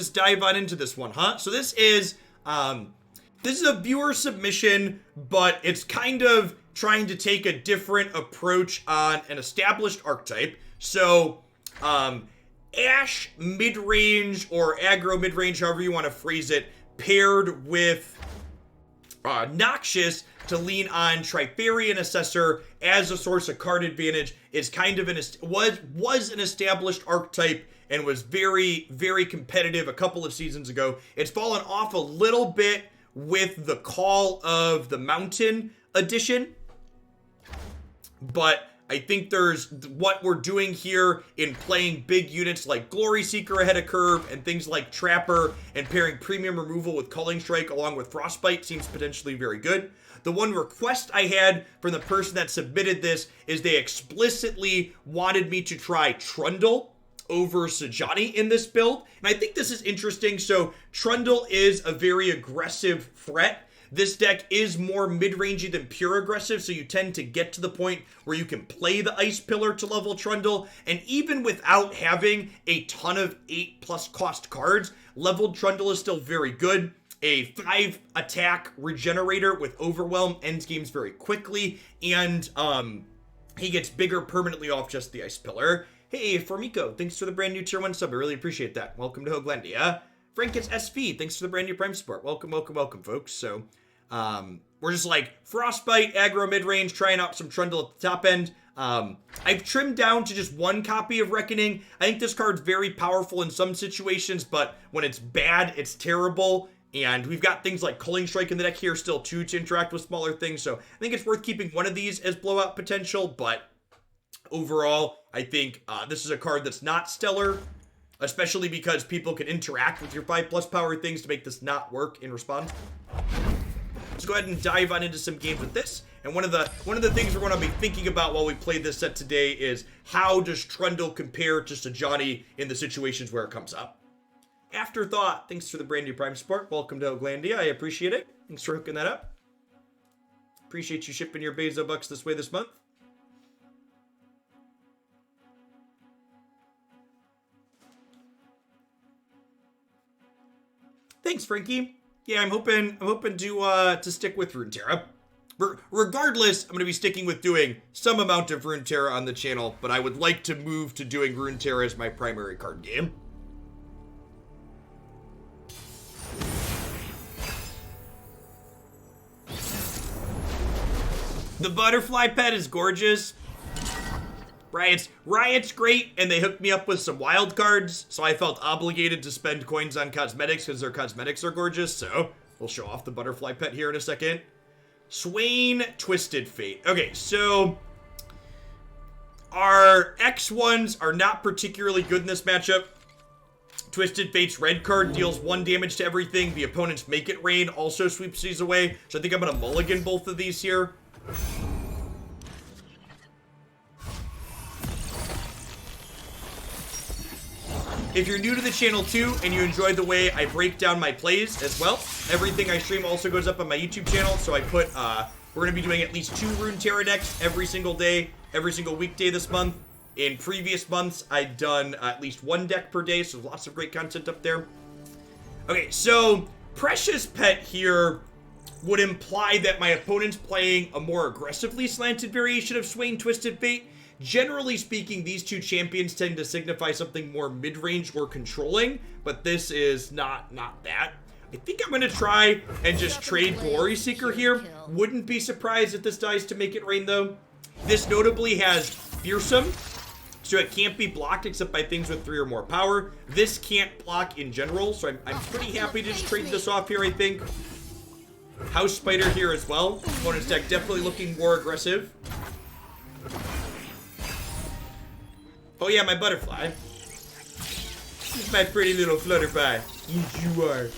Let's dive on into this one, huh? So this is a viewer submission, but it's kind of trying to take a different approach on an established archetype. So, Ashe mid-range or aggro mid-range, however you want to phrase it, paired with Noxious to lean on Trifarian Assessor as a source of card advantage is kind of was an established archetype and was very, very competitive a couple of seasons ago. It's fallen off a little bit with the Call of the Mountain edition, but I think there's what we're doing here in playing big units like Glory Seeker ahead of curve and things like Trapper and pairing premium removal with Culling Strike along with Frostbite seems potentially very good. The one request I had from the person that submitted this is they explicitly wanted me to try Trundle over Sajani in this build, and I think this is interesting. So Trundle is a very aggressive threat. This deck is more mid-rangey than pure aggressive, so you tend to get to the point where you can play the Ice Pillar to level Trundle, and even without having a ton of 8+ cost cards, leveled Trundle is still very good. A 5 attack regenerator with Overwhelm ends games very quickly, and he gets bigger permanently off just the Ice Pillar. Hey, Formiko, thanks for the brand new tier 1 sub. I really appreciate that. Welcome to Hoaglandia. Frank, it's SV. Thanks for the brand new Prime support. Welcome, welcome, welcome, folks. So, we're just like Frostbite, aggro mid-range, trying out some Trundle at the top end. I've trimmed down to just 1 copy of Reckoning. I think this card's very powerful in some situations, but when it's bad, it's terrible. And we've got things like Culling Strike in the deck here still too to interact with smaller things. So I think it's worth keeping one of these as blowout potential, but overall, I think this is a card that's not stellar, especially because people can interact with your 5+ power things to make this not work in response. Let's go ahead and dive on into some games with this. And one of the things we're going to be thinking about while we play this set today is how does Trundle compare to Sajani in the situations where it comes up. Afterthought, thanks for the brand new Prime support. Welcome to Hoaglandia. I appreciate it. Thanks for hooking that up. Appreciate you shipping your Bezo bucks this way this month. Thanks, Frankie. Yeah, I'm hoping to stick with Runeterra. Regardless, I'm going to be sticking with doing some amount of Runeterra on the channel, but I would like to move to doing Runeterra as my primary card game. The butterfly pet is gorgeous. Riot's great, and they hooked me up with some wild cards, so I felt obligated to spend coins on cosmetics because their cosmetics are gorgeous, so we'll show off the butterfly pet here in a second. Swain Twisted Fate. Okay, so our X1s are not particularly good in this matchup. Twisted Fate's red card deals 1 damage to everything. The opponent's Make It Rain also sweeps these away, so I think I'm going to mulligan both of these here. If you're new to the channel too, and you enjoy the way I break down my plays as well, everything I stream also goes up on my YouTube channel, so I put, we're going to be doing at least 2 Runeterra decks every single day, every single weekday this month. In previous months, I'd done at least 1 deck per day, so lots of great content up there. Okay, so Precious Pet here would imply that my opponent's playing a more aggressively slanted variation of Swain Twisted Fate. Generally speaking, these 2 champions tend to signify something more mid-range or controlling, but this is not that. I think I'm going to try and just trade Glory Seeker here. Wouldn't be surprised if this dies to Make It Rain, though. This notably has Fearsome, so it can't be blocked except by things with 3 or more power. This can't block in general, so I'm pretty happy to just trade this off here, I think. House Spider here as well. Opponent's deck definitely looking more aggressive. Oh yeah, my butterfly. This is my pretty little flutterby. Yes, you are.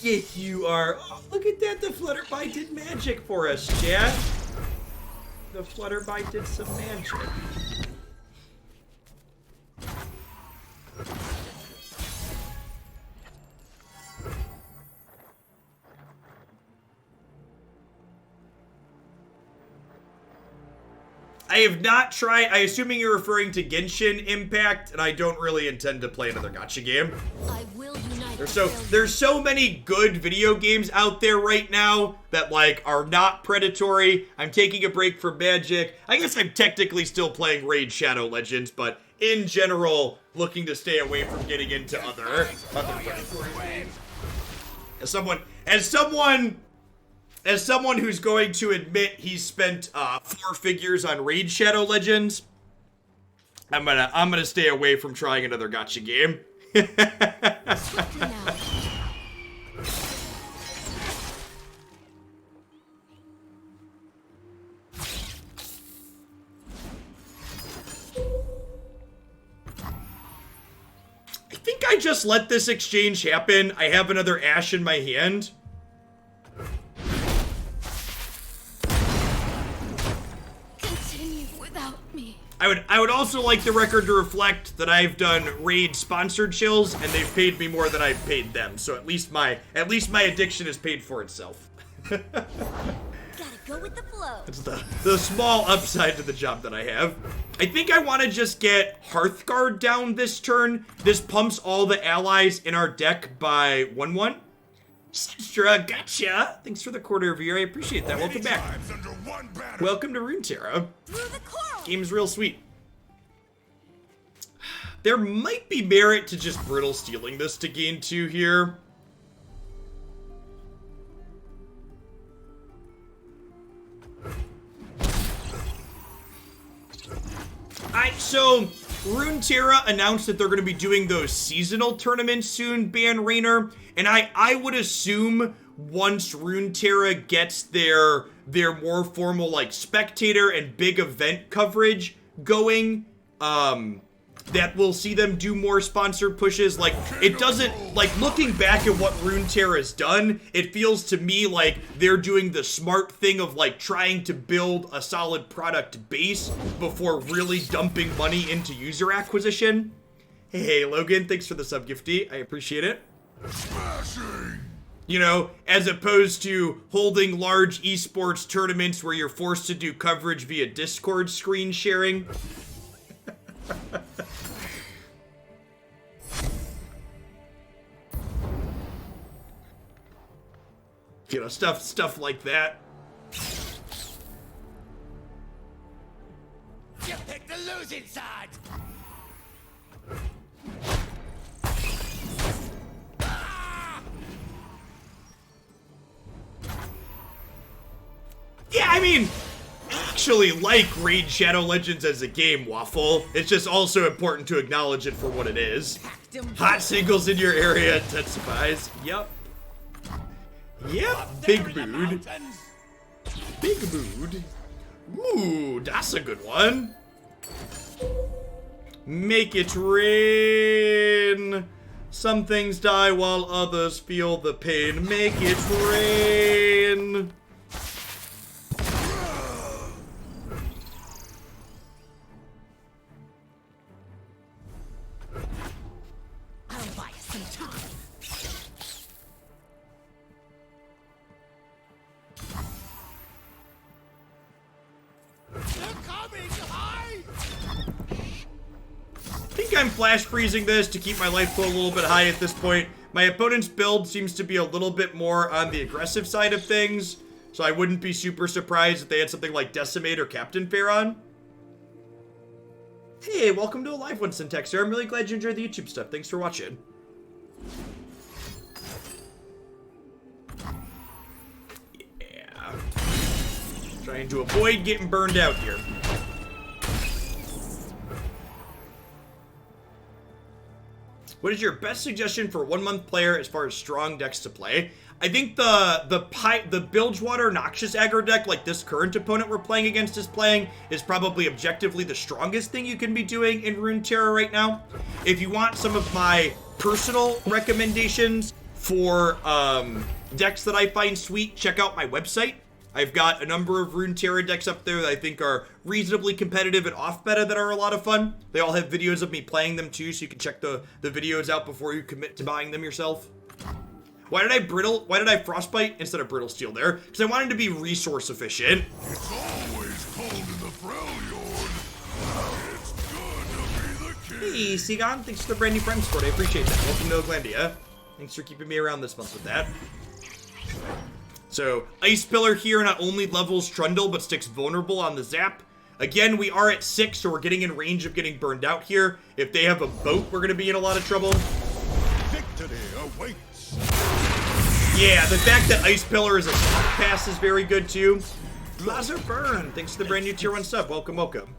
Yes, you are. Oh, look at that. The flutterby did magic for us, chat. The flutterby did some magic. I have not tried. I assuming you're referring to Genshin Impact, and I don't really intend to play another gacha game. I will unite. There's so many good video games out there right now that like are not predatory. I'm taking a break from Magic. I guess I'm technically still playing Raid Shadow Legends, but in general, looking to stay away from getting into other predatory games. As someone who's going to admit he's spent 4 figures on Raid Shadow Legends, I'm gonna stay away from trying another gacha game. I think I just let this exchange happen. I have another Ashe in my hand. Continue without me. I would also like the record to reflect that I've done raid sponsored chills and they've paid me more than I've paid them. So at least my addiction is paid for itself. Gotta go with the flow. It's the small upside to the job that I have. I think I want to just get Hearthguard down this turn. This pumps all the allies in our deck by 1/1. Senstra, gotcha. Thanks for the quarter of a year. I appreciate that. Welcome back. Welcome to Runeterra. Game's real sweet. There might be merit to just brittle stealing this to gain 2 here. So Runeterra announced that they're going to be doing those seasonal tournaments soon, Ban Rainer, and I would assume once Runeterra gets their more formal like spectator and big event coverage going, that we'll see them do more sponsored pushes. Like, it doesn't, like, looking back at what Runeterra has done, it feels to me like they're doing the smart thing of, like, trying to build a solid product base before really dumping money into user acquisition. Hey, Logan, thanks for the sub gifty. I appreciate it. Smashing! You know, as opposed to holding large esports tournaments where you're forced to do coverage via Discord screen sharing. You know, stuff like that. You picked the losing side. Yeah, I mean, actually like Raid Shadow Legends as a game, Waffle. It's just also important to acknowledge it for what it is. Hot singles in your area intensifies. Yep. Yep, big mood. Big mood. Ooh, that's a good one. Make it rain. Some things die while others feel the pain. Make it rain. I'll buy us some time. I think I'm flash freezing this to keep my life pool a little bit high at this point. My opponent's build seems to be a little bit more on the aggressive side of things, so I wouldn't be super surprised if they had something like Decimate or Captain Fair on. Hey, welcome to a live one, Syntax here. I'm really glad you enjoyed the YouTube stuff. Thanks for watching. Yeah. Trying to avoid getting burned out here. What is your best suggestion for a 1-month player as far as strong decks to play? I think the Bilgewater Noxious aggro deck, like this current opponent we're playing against is playing, is probably objectively the strongest thing you can be doing in Runeterra right now. If you want some of my personal recommendations for decks that I find sweet, check out my website. I've got a number of Runeterra decks up there that I think are reasonably competitive and off-meta that are a lot of fun. They all have videos of me playing them too, so you can check the videos out before you commit to buying them yourself. Why did I Frostbite instead of Brittle Steel there? Because I wanted to be resource efficient. It's always cold in the Freljord. Hey, Sigon, thanks for the brand new Prime Sport. I appreciate that. Welcome to Oaklandia. Thanks for keeping me around this month with that. So, Ice Pillar here not only levels Trundle, but sticks vulnerable on the zap. Again, we are at 6, so we're getting in range of getting burned out here. If they have a boat, we're going to be in a lot of trouble. Victory awaits. Yeah, the fact that Ice Pillar is a swamp pass is very good, too. Laser Burn, thanks for the brand new tier 1 sub. Welcome, welcome.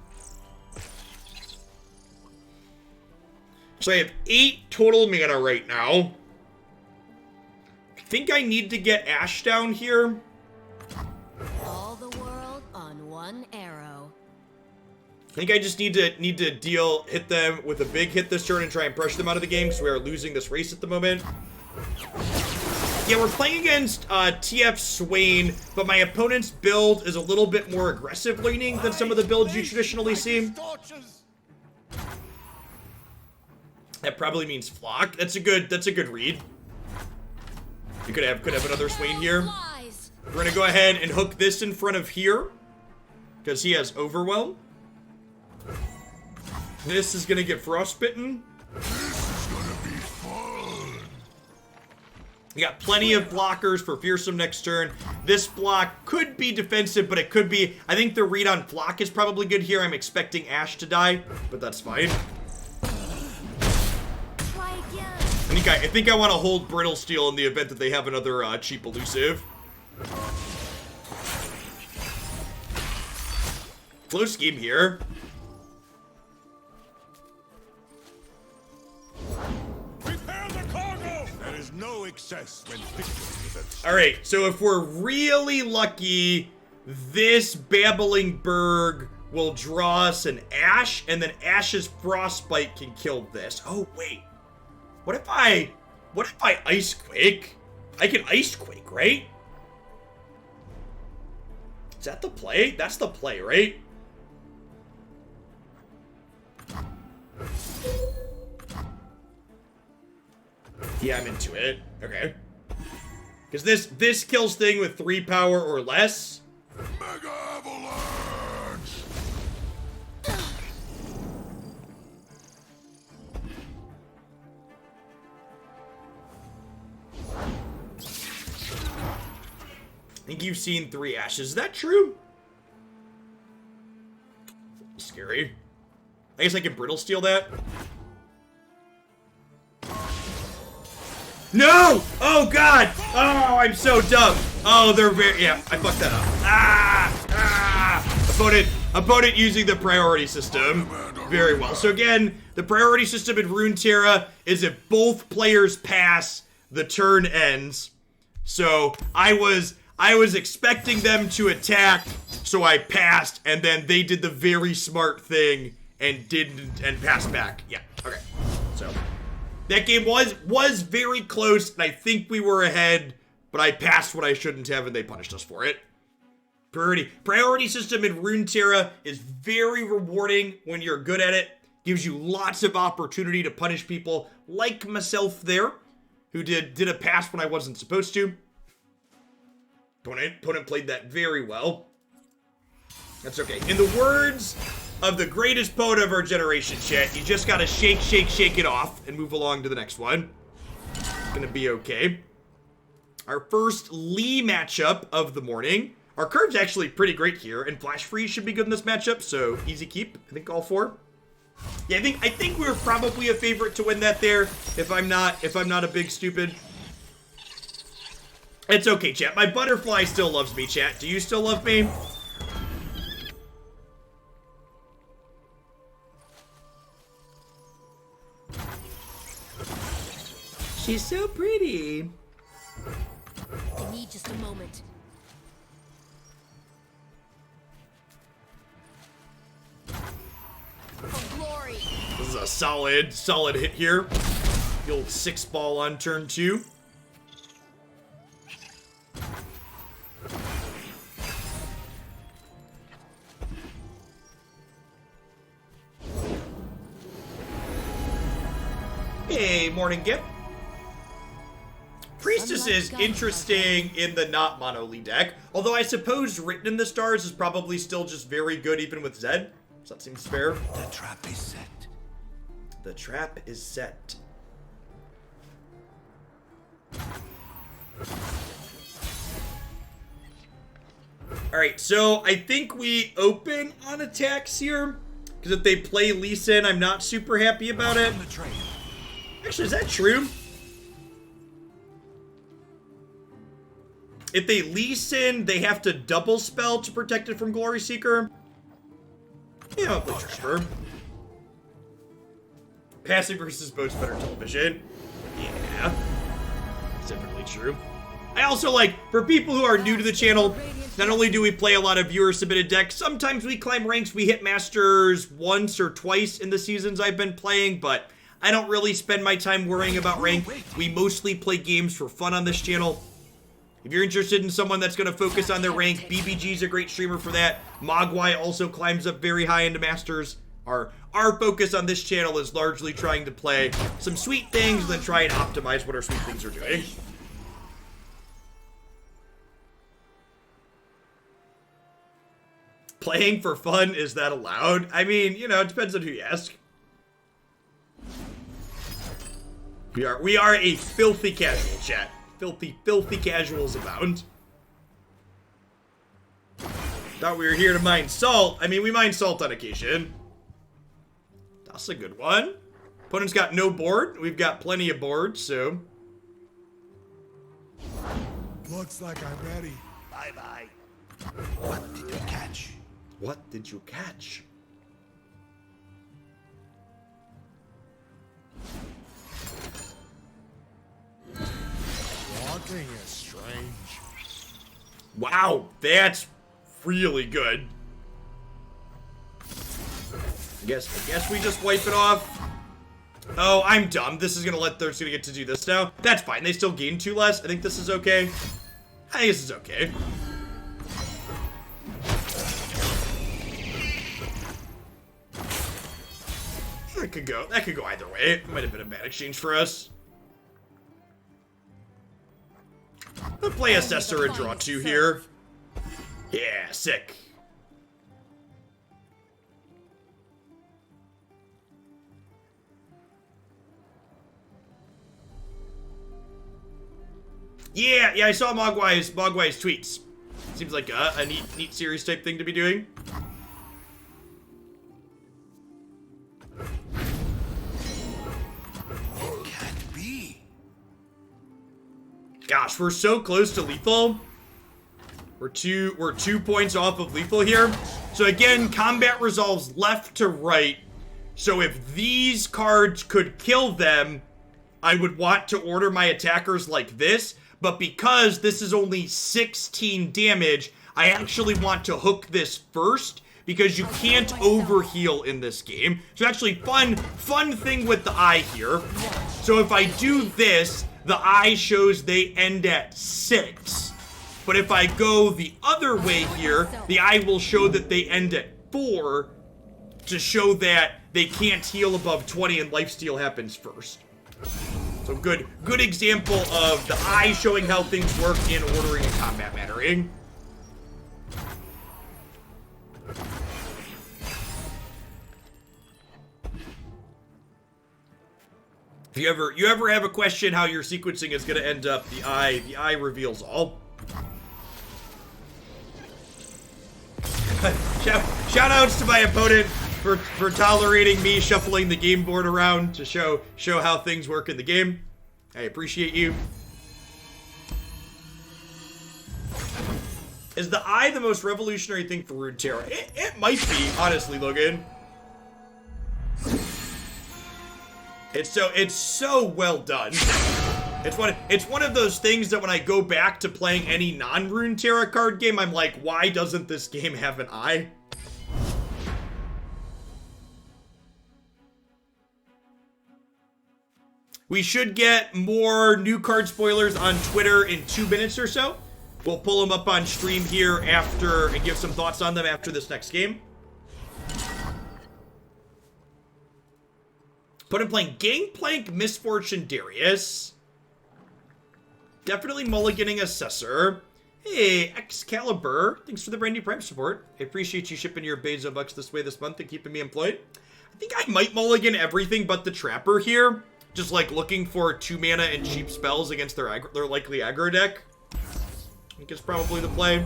So I have 8 total mana right now. I think I need to get Ashe down here. All the world on one arrow. I think I just need to hit them with a big hit this turn and try and pressure them out of the game because we are losing this race at the moment. Yeah, we're playing against TF Swain, but my opponent's build is a little bit more aggressive leaning than some of the builds you traditionally see. That probably means Flock. That's a good read. You could have another Swain here. We're gonna go ahead and hook this in front of here because he has Overwhelm. This is gonna get Frostbitten. You got plenty of blockers for Fearsome next turn. This block could be defensive, but it could be. I think the read on Flock is probably good here. I'm expecting Ashe to die, but that's fine. I think I want to hold Brittle Steel in the event that they have another cheap elusive. Close scheme here. Prepare the cargo. There is no excess when victory is at stake. All right, so if we're really lucky, this Babbling Berg will draw us an Ashe, and then Ashe's Frostbite can kill this. Oh wait. What if I Ice Quake? I can Ice Quake, right? Is that the play? That's the play, right? Yeah, I'm into it. Okay. Because this kills thing with 3 power or less. Mega Avalanche! I think you've seen 3 Ashes. Is that true? Scary. I guess I can Brittle Steel that. No! Oh, God! Oh, I'm so dumb. Oh, they're very... Yeah, I fucked that up. Opponent using the priority system very well. So again, the priority system in Runeterra is if both players pass, the turn ends. So I was expecting them to attack, so I passed, and then they did the very smart thing and didn't and passed back. Yeah, okay. So that game was very close, and I think we were ahead, but I passed what I shouldn't have, and they punished us for it. Priority system in Runeterra is very rewarding when you're good at it. Gives you lots of opportunity to punish people like myself there, who did a pass when I wasn't supposed to. Opponent played that very well. That's okay. In the words of the greatest poet of our generation, chat, you just gotta shake, shake, shake it off and move along to the next one. It's gonna be okay. Our first Lee matchup of the morning. Our curve's actually pretty great here, and Flash Freeze should be good in this matchup, so easy keep. I think all 4. Yeah, I think we're probably a favorite to win that there, if I'm not a big stupid. It's okay, chat. My butterfly still loves me, chat. Do you still love me? She's so pretty. I need just a moment. For glory. This is a solid hit here. The old 6-ball on turn 2. Hey, morning, Gip. Priestess is interesting in the not mono lead deck, although I suppose Written in the Stars is probably still just very good even with Zed, so that seems fair. The trap is set. The trap is set. Alright, so I think we open on attacks here. Because if they play Lee Sin, I'm not super happy about it. Actually, is that true? If they Lee Sin, they have to double spell to protect it from Glory Seeker. Yeah, I'll play Trapper. Passive versus Boat's better television. Yeah. It's definitely true. I also like, for people who are new to the channel, not only do we play a lot of viewer-submitted decks, sometimes we climb ranks, we hit Masters once or twice in the seasons I've been playing, but I don't really spend my time worrying about rank. We mostly play games for fun on this channel. If you're interested in someone that's going to focus on their rank, BBG's a great streamer for that. Mogwai also climbs up very high into Masters. Our focus on this channel is largely trying to play some sweet things and then try and optimize what our sweet things are doing. Playing for fun, is that allowed? I mean, you know, it depends on who you ask. We are a filthy casual chat. Filthy casuals abound. Thought we were here to mine salt. I mean, we mine salt on occasion. That's a good one. Opponent's got no board. We've got plenty of boards, so. Looks like I'm ready. Bye-bye. What did you catch? What did you catch? Walking is strange. Wow, that's really good. I guess we just wipe it off. Oh, I'm dumb. This is gonna let they're gonna get to do this now. That's fine. They still gain 2 less. I think this is okay. I think this is okay. That could go either way. It might have been a bad exchange for us. I'll play Assessor and draw 2 here. Yeah, sick. Yeah, I saw Mogwai's tweets. Seems like a neat series type thing to be doing. Can't be. Gosh, we're so close to lethal. We're 2 points off of lethal here. So again, combat resolves left to right. So if these cards could kill them, I would want to order my attackers like this. But because this is only 16 damage, I actually want to hook this first, because you can't overheal in this game. So actually, fun thing with the eye here. So if I do this, the eye shows they end at 6. But if I go the other way here, the eye will show that they end at 4 to show that they can't heal above 20 and lifesteal happens first. So good example of the eye showing how things work in ordering and combat mattering. If you ever have a question how your sequencing is going to end up, the eye reveals all. Shout outs to my opponent for tolerating me shuffling the game board around to show how things work in the game. I appreciate you. Is the eye the most revolutionary thing for Runeterra? It might be, honestly, Logan. It's so well done. It's one of those things that when I go back to playing any non-Runeterra card game, I'm like, why doesn't this game have an eye? We should get more new card spoilers on Twitter in 2 minutes or so. We'll pull them up on stream here after and give some thoughts on them after this next game. Put him playing Gangplank, Misfortune, Darius. Definitely mulliganing Assessor. Hey, Excalibur. Thanks for the brand new Prime support. I appreciate you shipping your Bezo bucks this way this month and keeping me employed. I think I might mulligan everything but the Trapper here. Just like looking for 2 mana and cheap spells against their likely aggro deck. I think it's probably the play.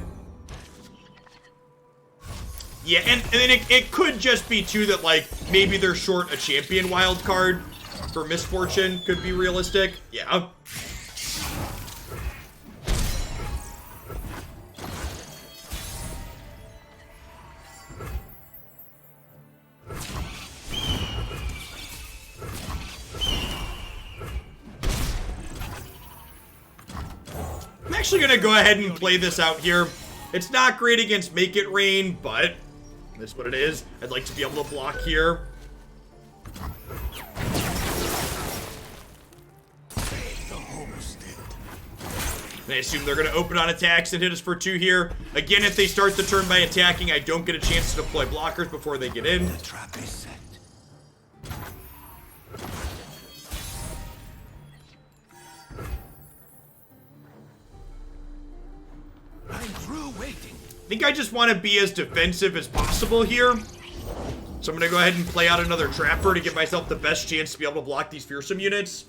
Yeah, and then it could just be too that like maybe they're short a champion wild card for Misfortune could be realistic. Yeah. I'm actually gonna go ahead and play this out here. It's not great against Make It Rain, but that's what it is. I'd like to be able to block here. And I assume they're gonna open on attacks and hit us for 2 here. Again, if they start the turn by attacking, I don't get a chance to deploy blockers before they get in. The trap is set. I'm through waiting. I think I just want to be as defensive as possible here. So I'm going to go ahead and play out another Trapper to give myself the best chance to be able to block these fearsome units.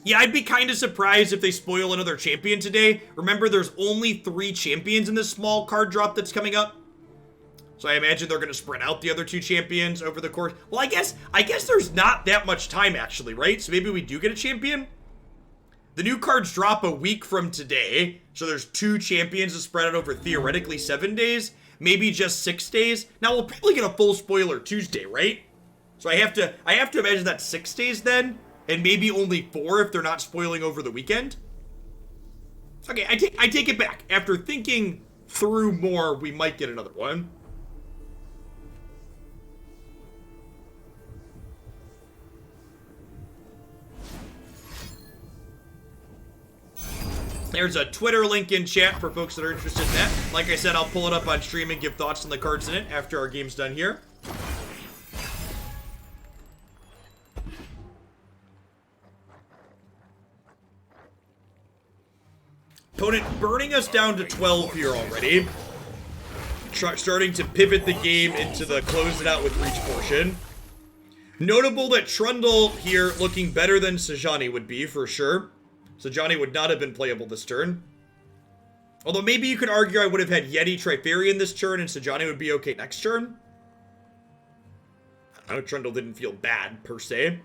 Yeah, I'd be kind of surprised if they spoil another champion today. Remember, there's only 3 champions in this small card drop that's coming up. So I imagine they're going to spread out the other 2 champions over the course. Well, I guess there's not that much time, actually, right? So maybe we do get a champion? The new cards drop a week from today, so there's 2 champions to spread out over theoretically 7 days, maybe just 6 days. Now we'll probably get a full spoiler Tuesday, right? So I have to imagine that's 6 days then, and maybe only 4 if they're not spoiling over the weekend. Okay, I take it back. After thinking through more, we might get another one. There's a Twitter link in chat for folks that are interested in that. Like I said, I'll pull it up on stream and give thoughts on the cards in it after our game's done here. Opponent burning us down to 12 here already. Starting to pivot the game into the close it out with reach portion. Notable that Trundle here looking better than Sejanni would be for sure. Sejanni would not have been playable this turn. Although maybe you could argue I would have had Yeti Trifarian this turn and Sejanni would be okay next turn. I know Trundle didn't feel bad, per se.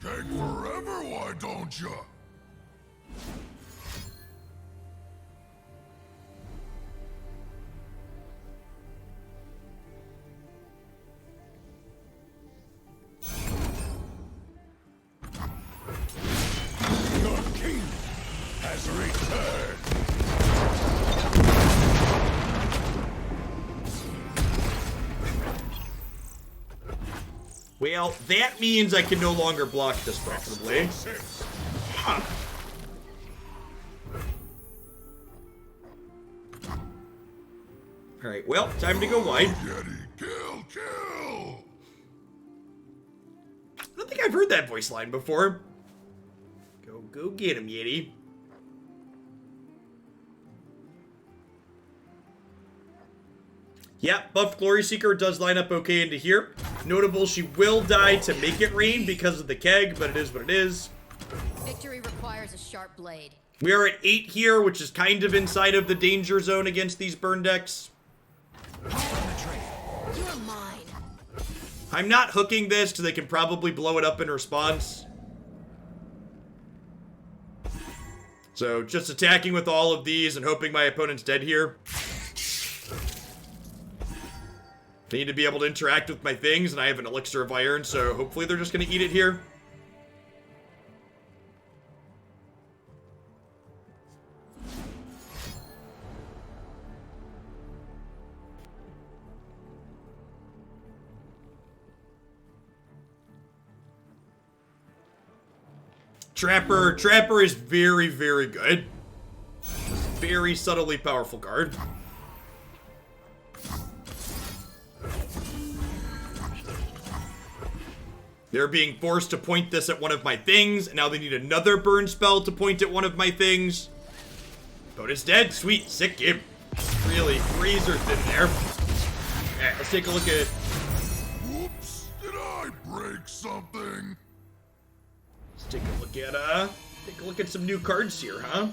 Take forever, why don't you? Your king has returned. Well, that means I can no longer block this profitably. Huh. Alright, well, time to go wide. Yeti, kill, kill! I don't think I've heard that voice line before. Go get him, Yeti. Yeah, buffed Glory Seeker does line up okay into here. Notable, she will die to Make It Rain because of the keg, but it is what it is. Victory requires a sharp blade. We are at 8 here, which is kind of inside of the danger zone against these burn decks. You're mine. I'm not hooking this so they can probably blow it up in response. So just attacking with all of these and hoping my opponent's dead here. They need to be able to interact with my things, and I have an Elixir of Iron, so hopefully they're just going to eat it here. Trapper is very, very good. Very subtly powerful card. They're being forced to point this at one of my things, and now they need another burn spell to point at one of my things. Opponent's dead. Sweet. Sick game. Really freezers in there. Alright, let's take a look at... Whoops! Did I break something? Let's take a look at some new cards here, huh?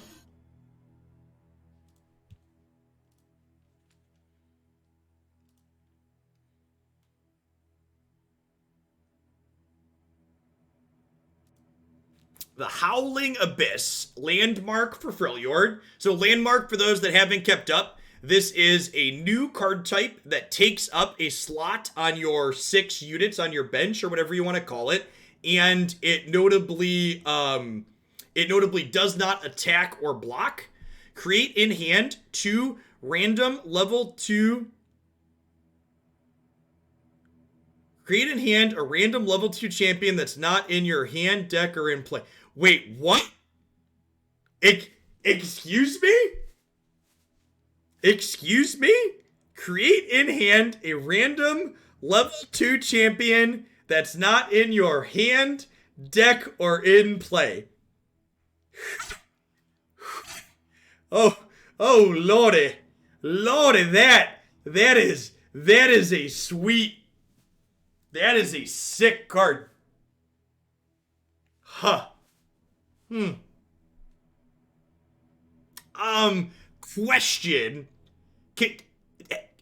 The Howling Abyss, landmark for Freljord. So landmark, for those that haven't kept up, this is a new card type that takes up a slot on your 6 units on your bench, or whatever you want to call it, and it notably does not attack or block. Create in hand 2 random level 2. Create in hand a random level 2 champion that's not in your hand, deck, or in play. Wait, what? Excuse me? Excuse me? Create in hand a random level 2 champion that's not in your hand, deck, or in play. Oh, lordy. Lordy, that is a sweet, that is a sick card. Huh. Question.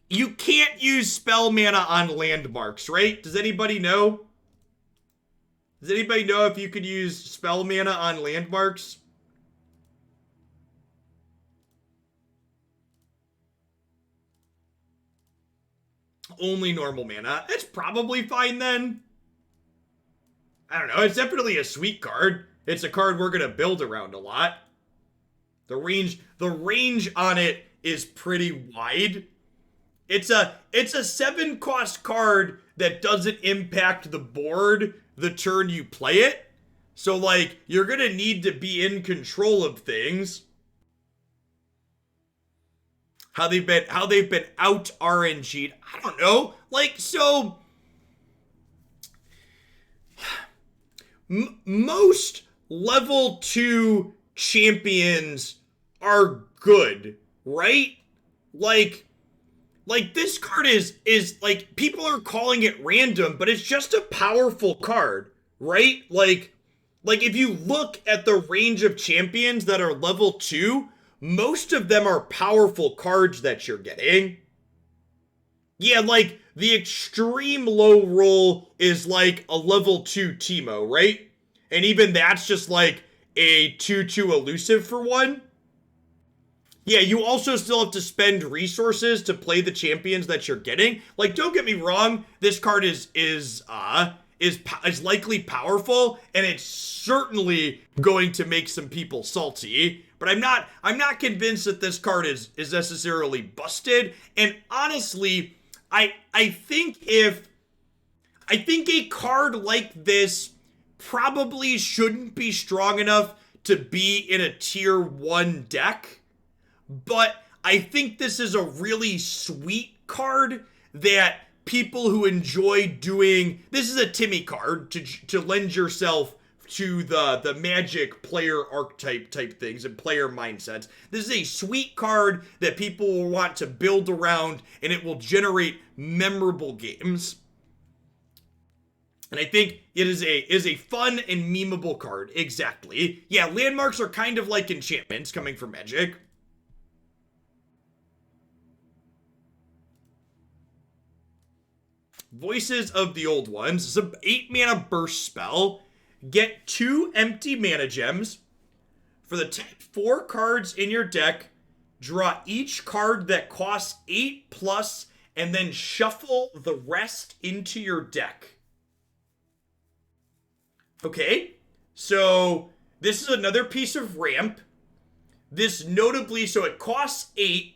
You can't use spell mana on landmarks, right? Does anybody know? Does anybody know if you could use spell mana on landmarks? Only normal mana. It's probably fine then. I don't know. It's definitely a sweet card. It's a card we're gonna build around a lot. The range on it is pretty wide. It's a 7-cost card that doesn't impact the board the turn you play it. So like, you're gonna need to be in control of things. How they've been out RNG'd. I don't know. Like, so most level 2 champions are good, right? Like this card is like, people are calling it random, but it's just a powerful card, right? Like if you look at the range of champions that are level 2, most of them are powerful cards that you're getting. Yeah, like the extreme low roll is like a level 2 Teemo, right? And even that's just like a 2/2 elusive for 1. Yeah, you also still have to spend resources to play the champions that you're getting. Like, don't get me wrong, this card is likely powerful, and it's certainly going to make some people salty. But I'm not convinced that this card is necessarily busted. And honestly, I think a card like this probably shouldn't be strong enough to be in a tier 1 deck. But I think this is a really sweet card that people who enjoy doing... This is a Timmy card to lend yourself to the Magic player archetype type things and player mindsets. This is a sweet card that people will want to build around, and it will generate memorable games. And I think it is a fun and memeable card. Exactly. Yeah, landmarks are kind of like enchantments coming from Magic. Voices of the Old Ones. It's an 8-mana burst spell. Get 2 empty mana gems. For the top 4 cards in your deck, draw each card that costs 8+, and then shuffle the rest into your deck. Okay, so this is another piece of ramp. This notably, so it costs 8,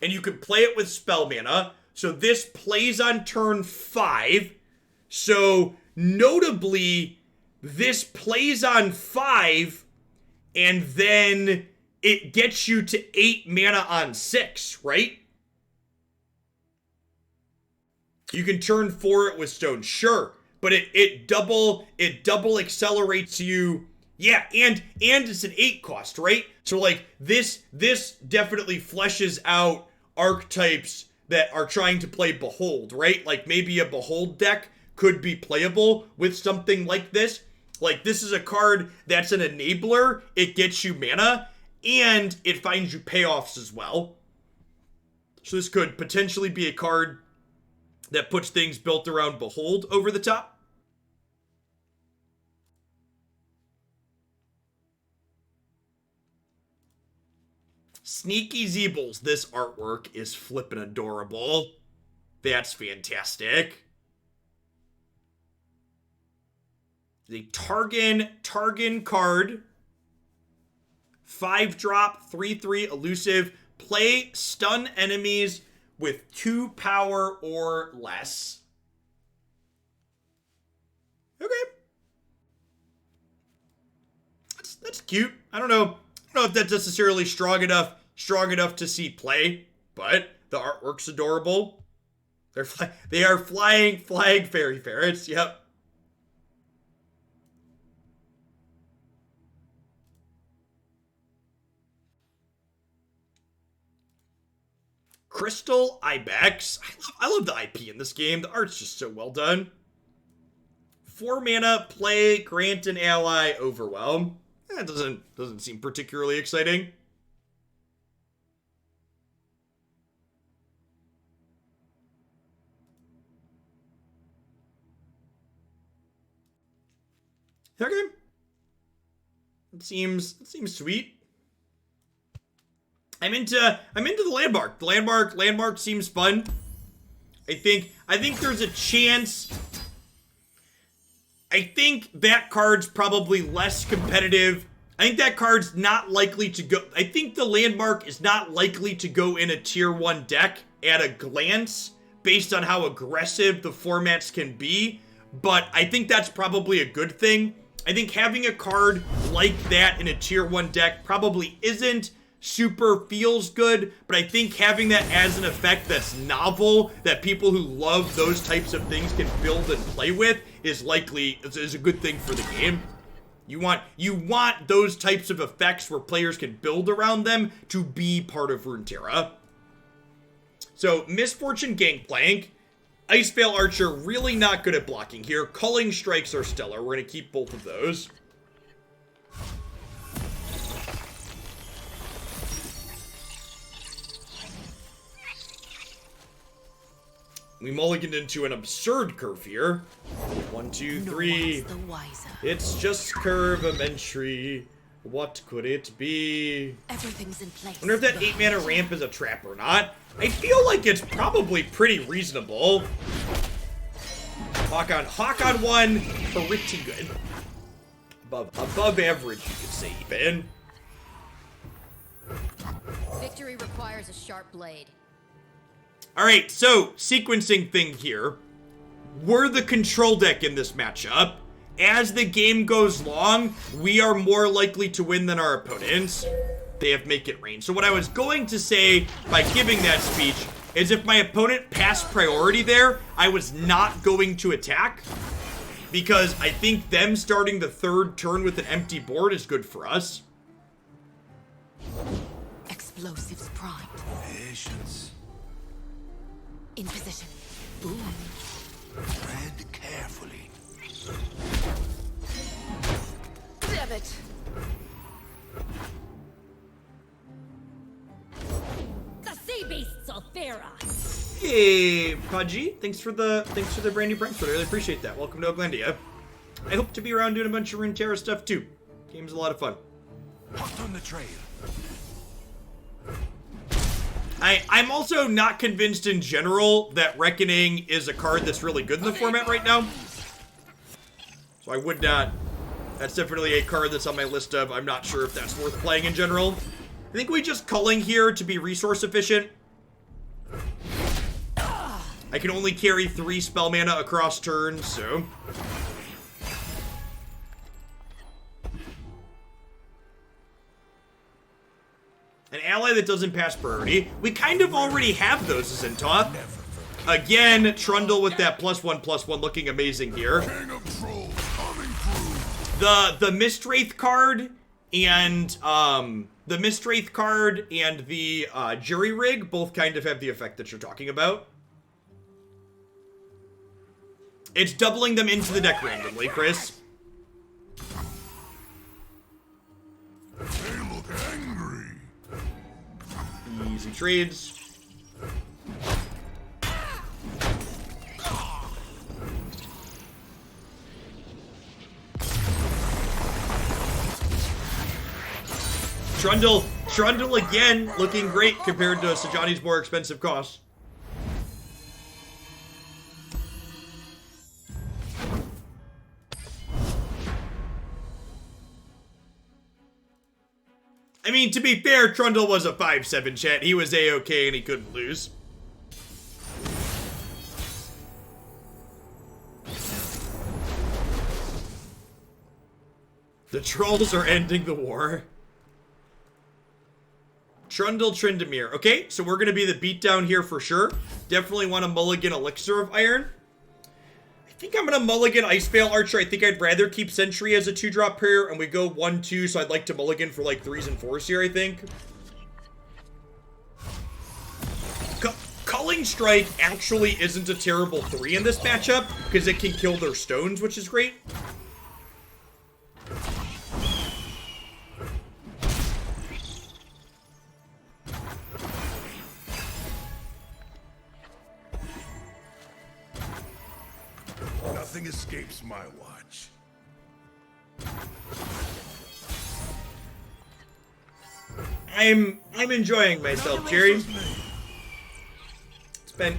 and you can play it with spell mana. So this plays on turn 5. So notably, this plays on 5, and then it gets you to 8 mana on 6, right? You can turn 4 it with stone, sure, but it double accelerates you. Yeah, and it's an 8 cost, right? So like this definitely fleshes out archetypes that are trying to play Behold, right? Like maybe a Behold deck could be playable with something like this. Like this is a card that's an enabler. It gets you mana and it finds you payoffs as well. So this could potentially be a card that puts things built around Behold over the top. Sneaky Zeebles, this artwork is flippin' adorable. That's fantastic. The Targon card. 5-drop, 3/3 elusive. Play stun enemies with 2 power or less. Okay. That's cute. I don't know if that's necessarily strong enough to see play, but the artwork's adorable. They are flying fairy ferrets. Yep. Crystal Ibex. I love the IP in this game. The art's just so well done. 4 mana, play, grant an ally, overwhelm. That doesn't seem particularly exciting. Okay. It seems sweet. I'm into the landmark. The landmark seems fun. I think there's a chance. I think that card's probably less competitive. I think that card's not likely to go. I think the landmark is not likely to go in a tier 1 deck at a glance based on how aggressive the formats can be. But I think that's probably a good thing. I think having a card like that in a tier 1 deck probably isn't super feels good, but I think having that as an effect that's novel, that people who love those types of things can build and play with, is a good thing for the game. You want those types of effects where players can build around them to be part of Runeterra. So, Misfortune Gangplank. Iceveil Archer, really not good at blocking here. Culling Strikes are stellar. We're going to keep both of those. We mulliganed into an absurd curve here. 1, 2, 3. It's just curve of entry. What could it be? Everything's in place. I wonder if that 8 mana ramp is a trap or not. I feel like it's probably pretty reasonable. Hawk on 1, pretty good. Above average, you could say, even. Victory requires a sharp blade. Alright, so, sequencing thing here. We're the control deck in this matchup. As the game goes long, we are more likely to win than our opponents. They have Make It Rain. So what I was going to say by giving that speech is if my opponent passed priority there, I was not going to attack. Because I think them starting the 3rd turn with an empty board is good for us. Explosives primed. Patience. In position. Boom. Tread carefully. Damn it! The sea beasts of Thera. Hey, Pudgy, thanks for the brand new Brentford. I really appreciate that. Welcome to Oglandia. I hope to be around doing a bunch of Runeterra stuff too. Game's a lot of fun. Hot on the trail. I'm also not convinced in general that Reckoning is a card that's really good in the format right now. So I would not. That's definitely a card that's on my list of I'm not sure if that's worth playing in general. I think we just culling here to be resource efficient. I can only carry 3 spell mana across turns, so. An ally that doesn't pass priority. We kind of already have those as in top. Again, Trundle with that +1/+1 looking amazing here. The Mistwraith card and the Mistwraith card and the Jury Rig both kind of have the effect that you're talking about. It's doubling them into the deck randomly, Chris. They look angry. Easy trades. Trundle again, looking great compared to Sejani's more expensive costs. I mean, to be fair, Trundle was a 5/7 chat. He was A-okay and he couldn't lose. The trolls are ending the war. Trundle Tryndamere. Okay, so we're going to be the beatdown here for sure. Definitely want to mulligan Elixir of Iron. I think I'm going to mulligan Icevale Archer. I think I'd rather keep Sentry as a 2-drop pair, and we go 1-2, so I'd like to mulligan for like 3s and 4s here, I think. Culling Strike actually isn't a terrible 3 in this matchup, because it can kill their stones, which is great. Nothing escapes my watch. I'm enjoying myself, Jerry.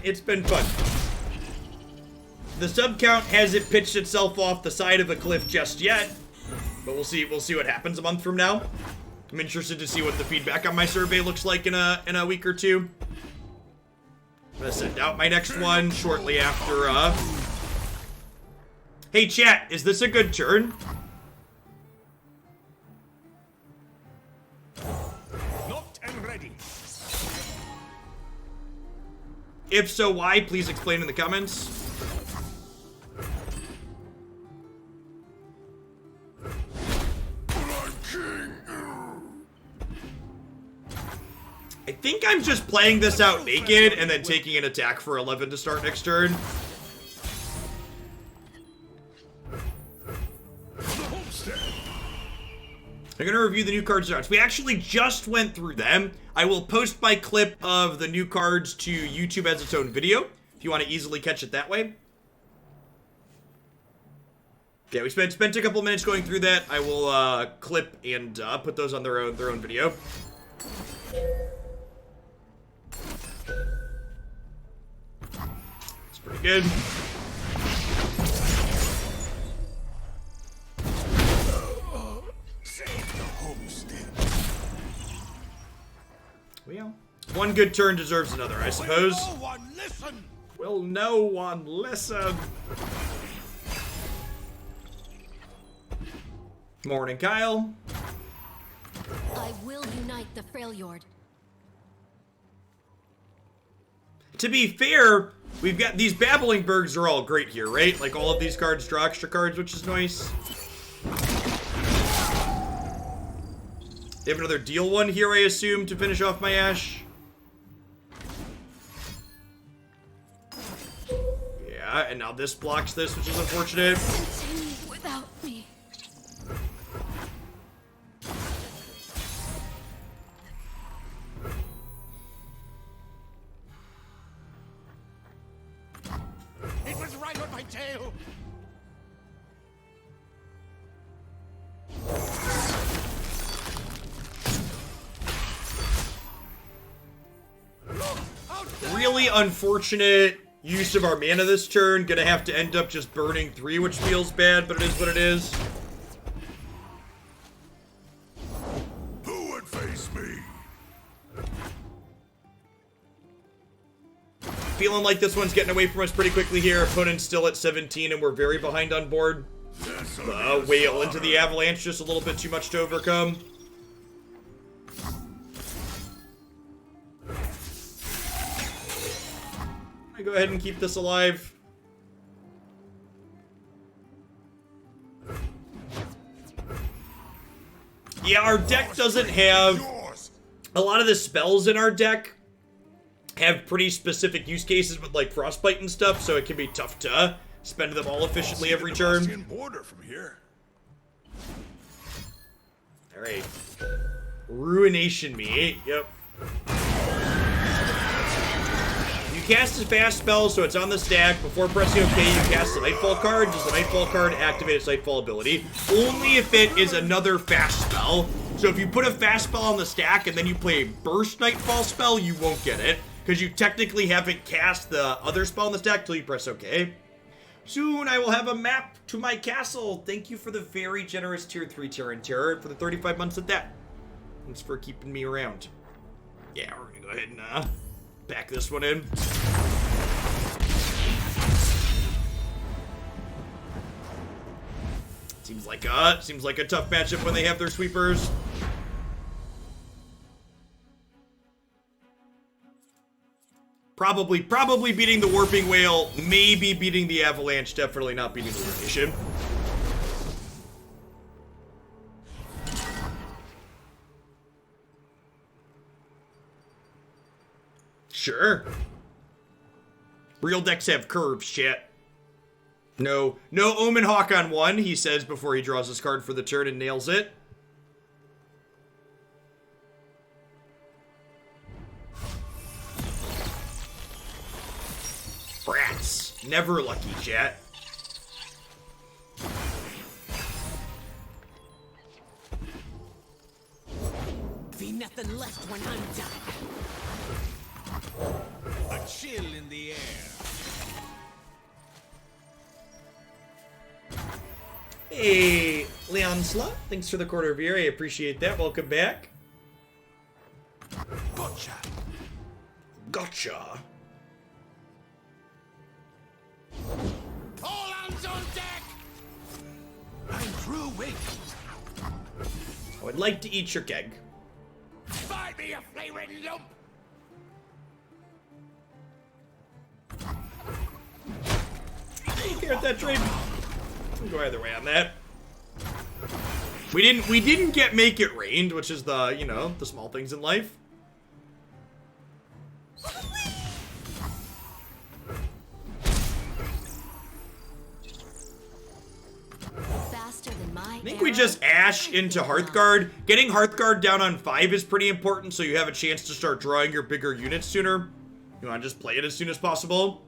It's been fun. The sub count hasn't pitched itself off the side of a cliff just yet, but we'll see what happens a month from now. I'm interested to see what the feedback on my survey looks like in a week or two. I'm gonna send out my next one shortly after. Hey chat, is this a good turn? Locked and ready. If so, why? Please explain in the comments. I think I'm just playing this out naked and then taking an attack for 11 to start next turn. I'm going to review the new cards and arts. We actually just went through them. I will post my clip of the new cards to YouTube as its own video, if you want to easily catch it that way. Yeah, we spent a couple minutes going through that. I will clip and put those on their own video. It's pretty good. Well, one good turn deserves another, I suppose. No one listen. Will no one listen? Morning, Kyle. I will unite the Freljord. To be fair, we've got these Babbling Bergs are all great here, right? Like all of these cards draw extra cards, which is nice. They have another deal one here, I assume, to finish off my Ashe. Yeah, and now this blocks this, which is unfortunate. Continue without me. It was right on my tail. Really unfortunate use of our mana this turn. Gonna have to end up just burning 3, which feels bad, but it is what it is. Who would face me? Feeling like this one's getting away from us pretty quickly here. Opponent's still at 17, and we're very behind on board. Whale into the avalanche, just a little bit too much to overcome. I go ahead and keep this alive. Yeah, our deck doesn't have... Yours. A lot of the spells in our deck have pretty specific use cases with, like, Frostbite and stuff, so it can be tough to spend them all efficiently every turn. Damascene border from here. Alright. Ruination Me. Yep. You cast a fast spell, so it's on the stack. Before pressing OK, you cast a Nightfall card. Does the Nightfall card activate its Nightfall ability? Only if it is another fast spell. So if you put a fast spell on the stack and then you play a burst Nightfall spell, you won't get it. Because you technically haven't cast the other spell on the stack till you press OK. Soon I will have a map to my castle. Thank you for the very generous tier 3 Terran Terror for the 35 months at that. Thanks for keeping me around. Yeah, we're gonna go ahead and pack this one in. Seems like a tough matchup when they have their sweepers. Probably beating the Warping Whale, maybe beating the Avalanche, definitely not beating the Ruination. Sure. Real decks have curves, chat. No Omen Hawk on 1, he says before he draws his card for the turn and nails it. Brats. Never lucky, chat. Be nothing left when I'm done. A chill in the air. Hey, Leonsla, thanks for the quarter of year. I appreciate that. Welcome back. Gotcha. Gotcha. All hands on deck. I'm through waiting. I would like to eat your keg. Find me a flaming lump. I don't care if that trade. We'll go either way on that. We didn't get Make It Rained, which is the, you know, the small things in life. Faster than my I think we just Ashe into Hearthguard. Getting Hearthguard down on 5 is pretty important, so you have a chance to start drawing your bigger units sooner. You want to just play it as soon as possible.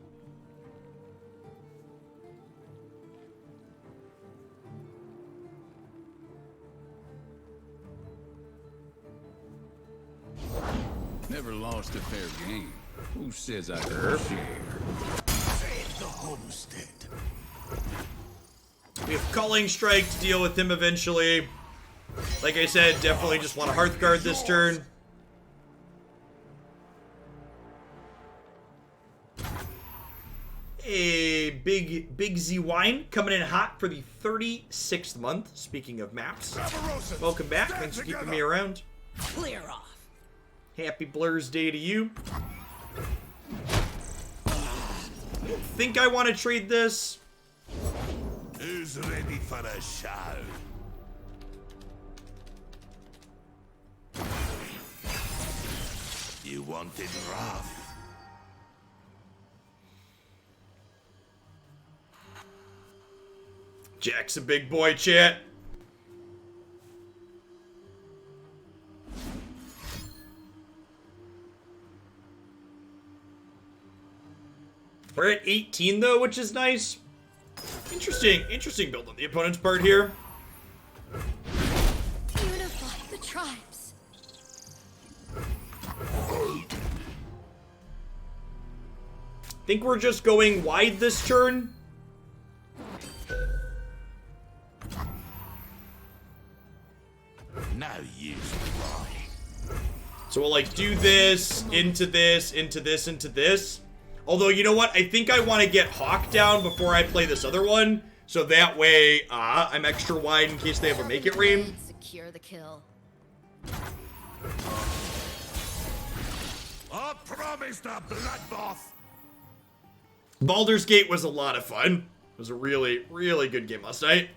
Never lost a fair game. Who says I can share? Save the homestead. We have Culling Strike to deal with him eventually. Like I said, definitely just want to Hearthguard this turn. A big Z Wine coming in hot for the 36th month. Speaking of maps, welcome back. Thanks for keeping me around. Clear off. Happy Blur's Day to you. I don't think I want to trade this. Who's ready for a show? You want it rough? Jack's a big boy, chat. We're at 18 though, which is nice. Interesting build on the opponent's part here. Unify the tribes. Think we're just going wide this turn. No use trying. So we'll like do this, into this, into this, into this. Although, you know what? I think I want to get Hawk down before I play this other one. So that way, I'm extra wide in case they have a Make It Rain. Secure the kill. I promised a bloodbath. Baldur's Gate was a lot of fun. It was a really, really good game last night.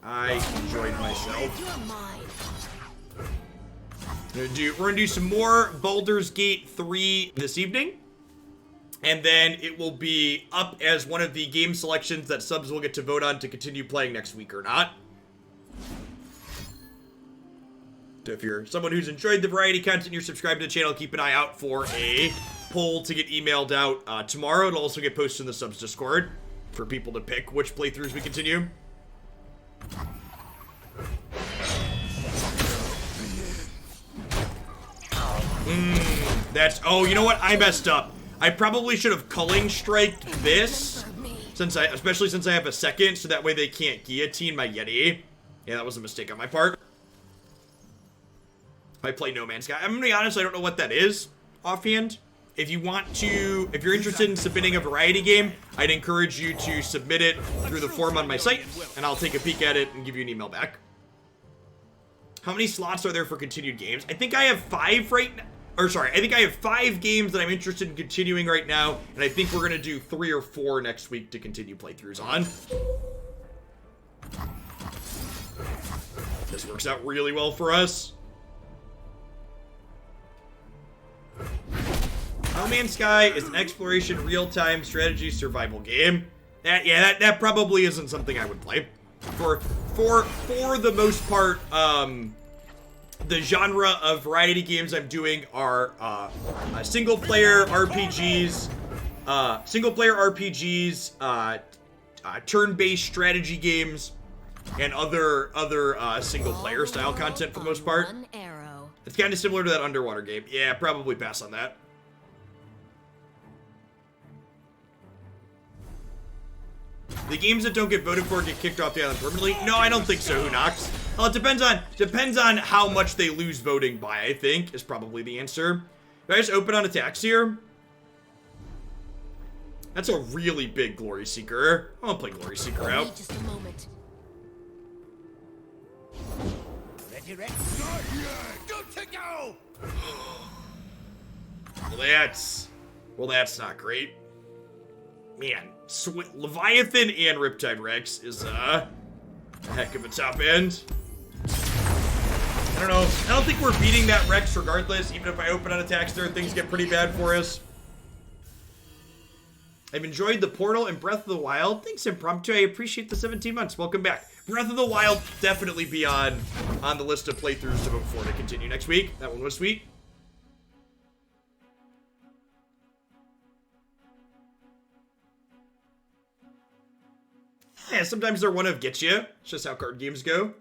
I enjoyed myself. You're mine. We're gonna do some more Baldur's Gate 3 this evening. And then it will be up as one of the game selections that subs will get to vote on to continue playing next week or not. So if you're someone who's enjoyed the variety content, you're subscribed to the channel, keep an eye out for a poll to get emailed out tomorrow. It'll also get posted in the subs Discord for people to pick which playthroughs we continue. That's, oh, you know what? I messed up. I probably should have culling striked this, especially since I have a second, so that way they can't guillotine my Yeti. Yeah, that was a mistake on my part. I play No Man's Sky. I'm gonna be honest, I don't know what that is offhand. If you want to, if you're interested in submitting a variety game, I'd encourage you to submit it through the form on my site, and I'll take a peek at it and give you an email back. How many slots are there for continued games? I think I have 5 right now. Or sorry, I think I have 5 games that I'm interested in continuing right now, and I think we're gonna do 3 or 4 next week to continue playthroughs on. This works out really well for us. No Man's Sky is an exploration, real-time strategy survival game. That probably isn't something I would play. For the most part, the genre of variety games I'm doing are single-player RPGs, turn-based strategy games, and other single-player style content for the most part. One arrow. It's kind of similar to that underwater game. Yeah, probably pass on that. The games that don't get voted for get kicked off the island permanently? No, I don't think so, Who Knocks? Well, it depends on how much they lose voting by, I think, is probably the answer. Do I just open on attacks here? That's a really big Glory Seeker. I want to play Glory Seeker out. Just a moment. Ready, Rex? Not yet! Good to go! Well, that's not great. Man, Leviathan and Riptide Rex is a heck of a top end. I don't know. I don't think we're beating that Rex regardless. Even if I open on attacks there, things get pretty bad for us. I've enjoyed the Portal and Breath of the Wild. Thanks, Impromptu. I appreciate the 17 months. Welcome back. Breath of the Wild definitely be on the list of playthroughs to vote for to continue next week. That one was sweet. Yeah, sometimes they're one of get you. It's just how card games go.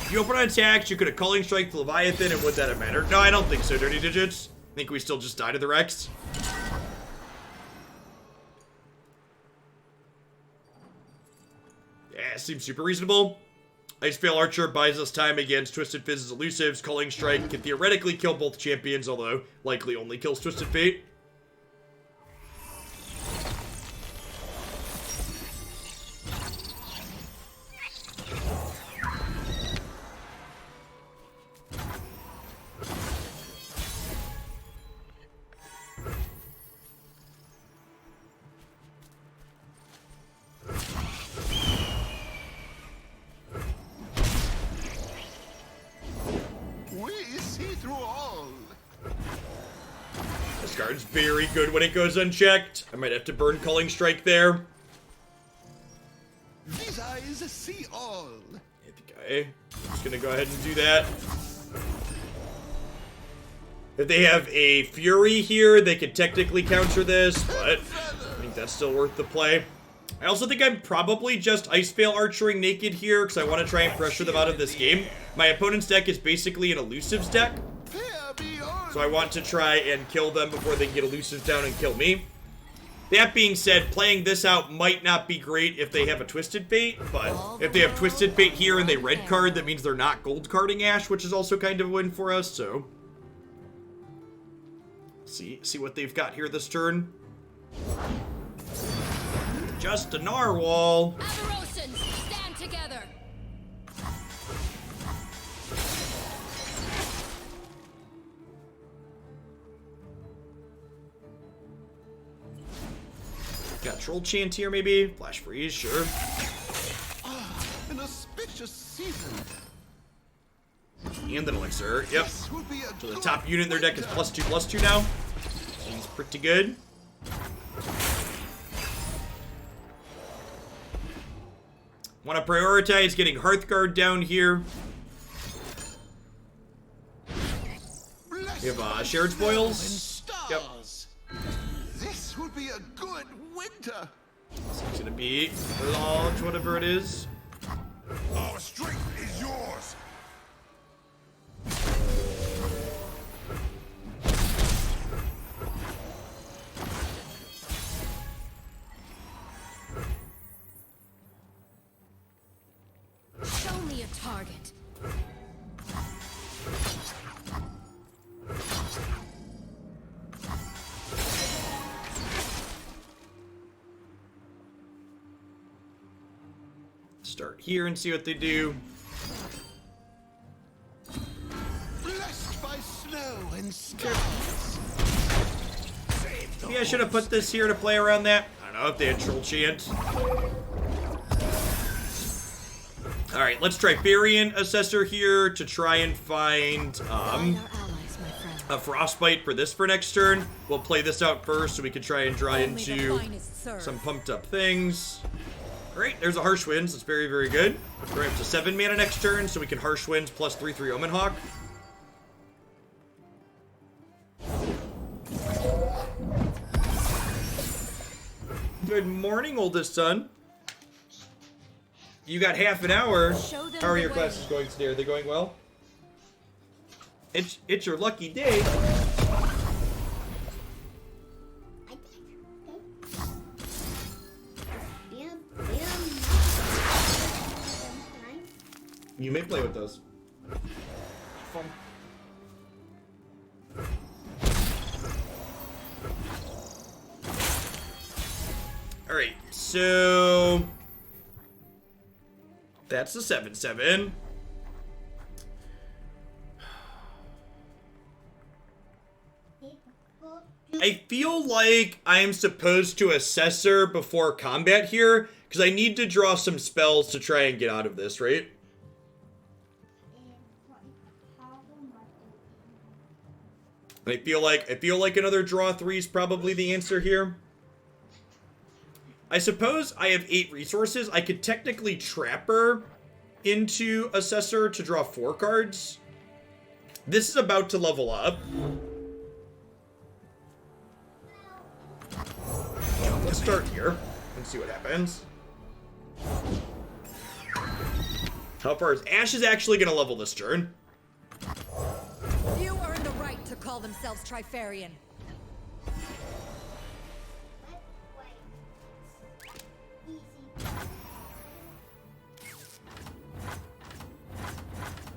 If you open on attacks, you could have Culling Strike the Leviathan, and would that have mattered? No, I don't think so, Dirty Digits. I think we still just die to the Rex. Yeah, seems super reasonable. Iceveil Archer buys us time against Twisted Fizz's elusives. Culling Strike can theoretically kill both champions, although likely only kills Twisted Fate. Card's very good when it goes unchecked. I might have to burn Culling Strike there. These eyes see all. Hit the guy. I'm just gonna go ahead and do that. If they have a Fury here, they could technically counter this, but I think that's still worth the play. I also think I'm probably just Iceveil Archering naked here, because I want to try and pressure them out of this game. My opponent's deck is basically an elusives deck. So I want to try and kill them before they can get elusives down and kill me. That being said, playing this out might not be great if they have a Twisted Fate, but if they have Twisted Fate here and they red card, that means they're not gold carding Ashe, which is also kind of a win for us, so. See what they've got here this turn. Just a narwhal. Avarosans, stand together. Troll Chant here, maybe? Flash Freeze, sure. An auspicious season. And an Elixir, yep. This would be a So the good top unit in their deck is winter. +2/+2 now. Seems pretty good. Want to prioritize getting Hearthguard down here. Blessed We have by shared snow and spoils. Yep. stars. This would be a good winter. It's gonna be large, whatever it is. Our strength is yours. Show me a target. Start here and see what they do. Blessed by snow and stars. Maybe I should have put this here to play around that. I don't know if they had Troll Chant. Alright, let's try Trifarian Assessor here to try and find Find our allies, my friend. a Frostbite for this for next turn. We'll play this out first so we can try and draw Only the into finest serve. some pumped up things. Alright, there's a Harsh Winds. That's very, very good. We're up to 7 mana next turn, so we can Harsh Winds plus 3/3 Omen Hawk. Good morning, oldest son. You got half an hour. Show them How are the your way. classes going today? Are they going well? It's your lucky day. You may play with those. Fun. Alright, so that's the 7/7. I feel like I am supposed to Assessor before combat here, because I need to draw some spells to try and get out of this, right? I feel like another draw 3 is probably the answer here. I suppose I have 8 resources. I could technically Trapper into Assessor to draw 4 cards. This is about to level up. Let's start here and see what happens. How far is Ashe is actually going to level this turn? Few earn the right to call themselves Trifarian.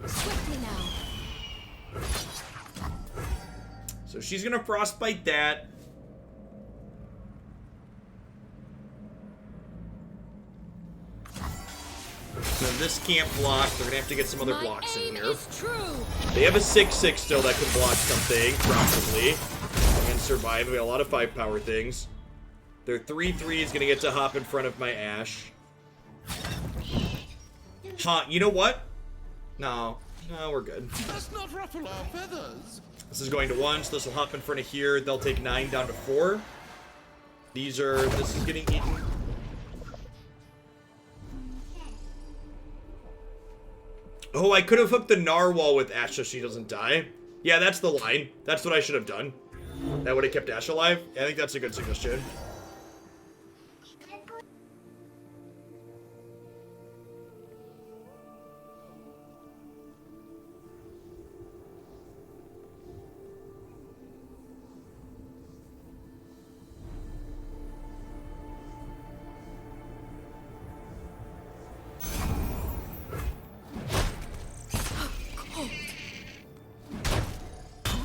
Swiftly now. So she's going to Frostbite that. So this can't block. They're going to have to get some other My blocks in aim here. is true. They have a 6/6 still that can block something, probably, and survive. We have a lot of 5-power things. Their 3/3 is going to get to hop in front of my Ashe. Huh, you know what? No, we're good. Let's not ruffle our feathers. This is going to 1, so this will hop in front of here. They'll take 9 down to 4. This is getting eaten. Oh, I could have hooked the Narwhal with Ashe so she doesn't die. Yeah, that's the line. That's what I should have done. That would have kept Ashe alive. I think that's a good suggestion.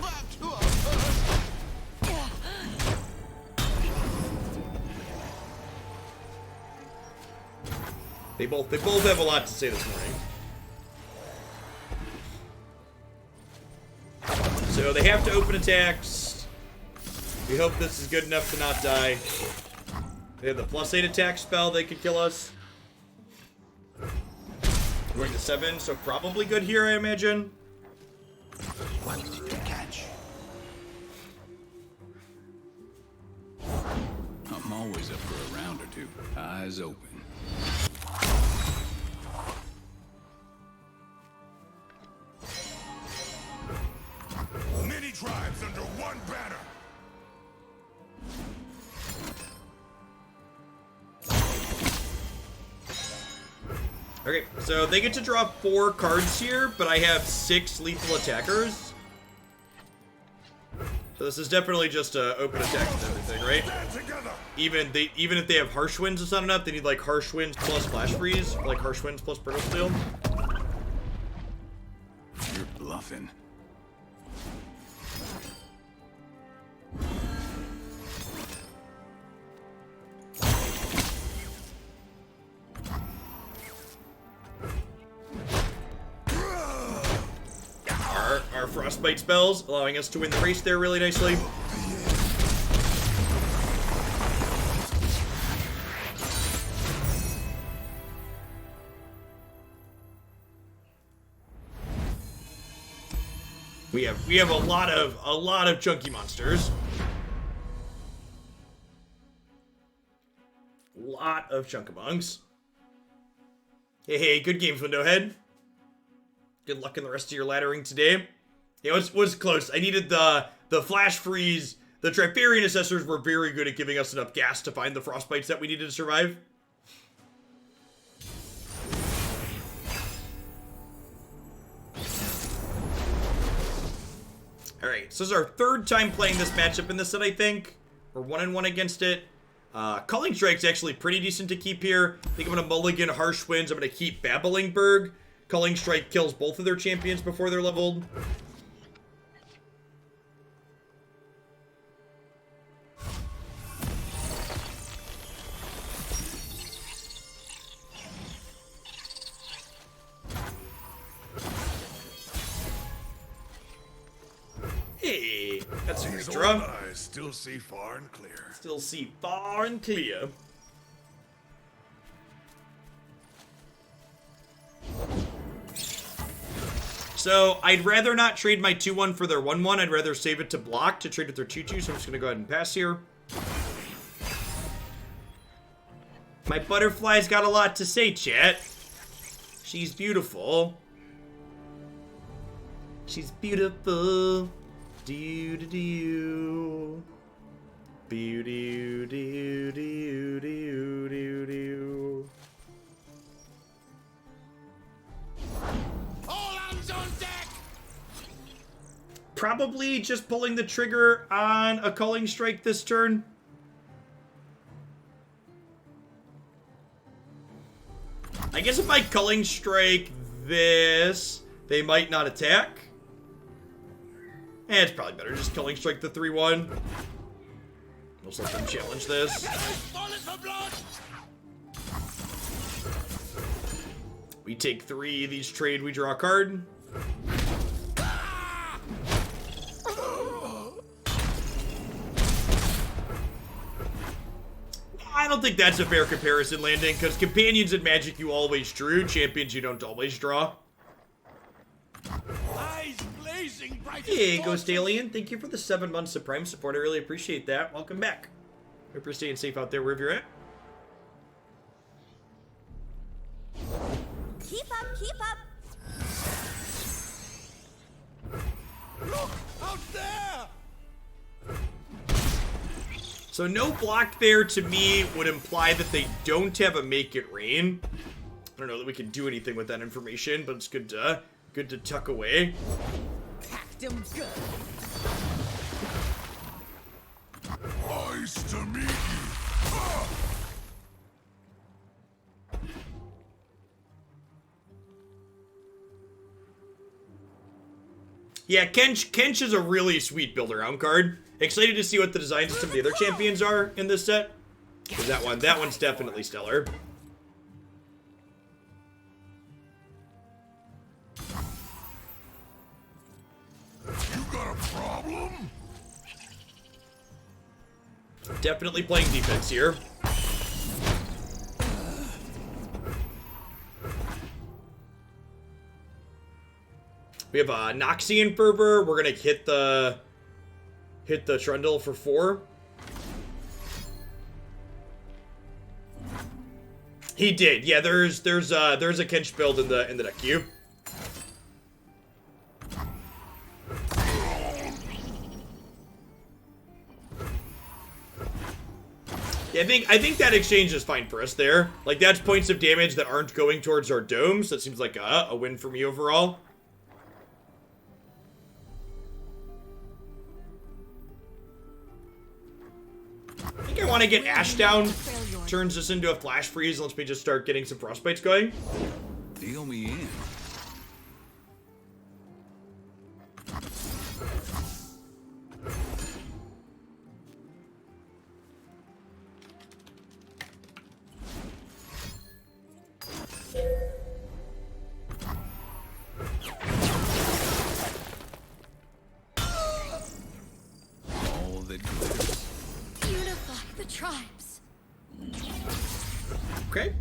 Back to our first. They both have a lot to say this morning. So they have to open attacks. We hope this is good enough to not die. They have the +8 attack spell. They could kill us. Going to 7, so probably good here, I imagine. What did you catch? I'm always up for a round or two. Eyes open. Many tribes under one banner. Okay, so they get to draw 4 cards here, but I have 6 lethal attackers. So this is definitely just open attacks and everything, right? Stand together. Even if they have harsh winds, it's not enough. They need like harsh winds plus flash freeze, or like harsh winds plus brittle steel. You're bluffing. Our frostbite spells, allowing us to win the race there really nicely. We have a lot of chunky monsters. Lot of chunkamongs. Hey, good games, Windowhead. Good luck in the rest of your laddering today. It was close. I needed the flash freeze. The Trifarian assessors were very good at giving us enough gas to find the frostbites that we needed to survive. Alright, so this is our 3rd time playing this matchup in this set, I think. We're 1-1 against it. Culling Strike's actually pretty decent to keep here. I think I'm going to mulligan Harsh Winds. I'm going to keep Babblingberg. Culling Strike kills both of their champions before they're leveled. Hey, that's a good These draw. old eyes still see far and clear. Still see far and clear. So, I'd rather not trade my 2-1 for their 1-1. I'd rather save it to block to trade with their 2-2, so I'm just going to go ahead and pass here. My butterfly's got a lot to say, chat. She's beautiful. She's beautiful. Do-do-do. Be-do-do-do-do-do-do. All hands on deck! Probably just pulling the trigger on a Culling Strike this turn. I guess if I Culling Strike this, they might not attack. It's probably better just Culling Strike the 3-1. Let's let them challenge this. We take 3, these trade, we draw a card. I don't think that's a fair comparison, Landing, because companions in Magic you always drew, champions you don't always draw. Eyes blazing bright. Hey, Ghost Alien, thank you for the 7 months of Prime support. I really appreciate that. Welcome back. Hope you're staying safe out there wherever you're at. Keep up, keep up. Look out there! So no block there to me would imply that they don't have a Make It Rain. I don't know that we can do anything with that information, but it's good to tuck away. Packed 'em good. Eyes to me. Yeah, Kench is a really sweet build-around card. Excited to see what the designs of some of the other champions are in this set. 'Cause that one's definitely stellar. You got a problem? Definitely playing defense here. We have a Noxian Fervor. We're gonna hit the Trundle for 4. He did. Yeah, there's a Kench build in the deck queue. Yeah, I think that exchange is fine for us there. Like, that's points of damage that aren't going towards our domes. That seems like a win for me overall. I think I want to get Ashe down. Turns this into a flash freeze. Lets me just start getting some frostbites going. Deal me in. All that glitters. Unify the tribes. Okay.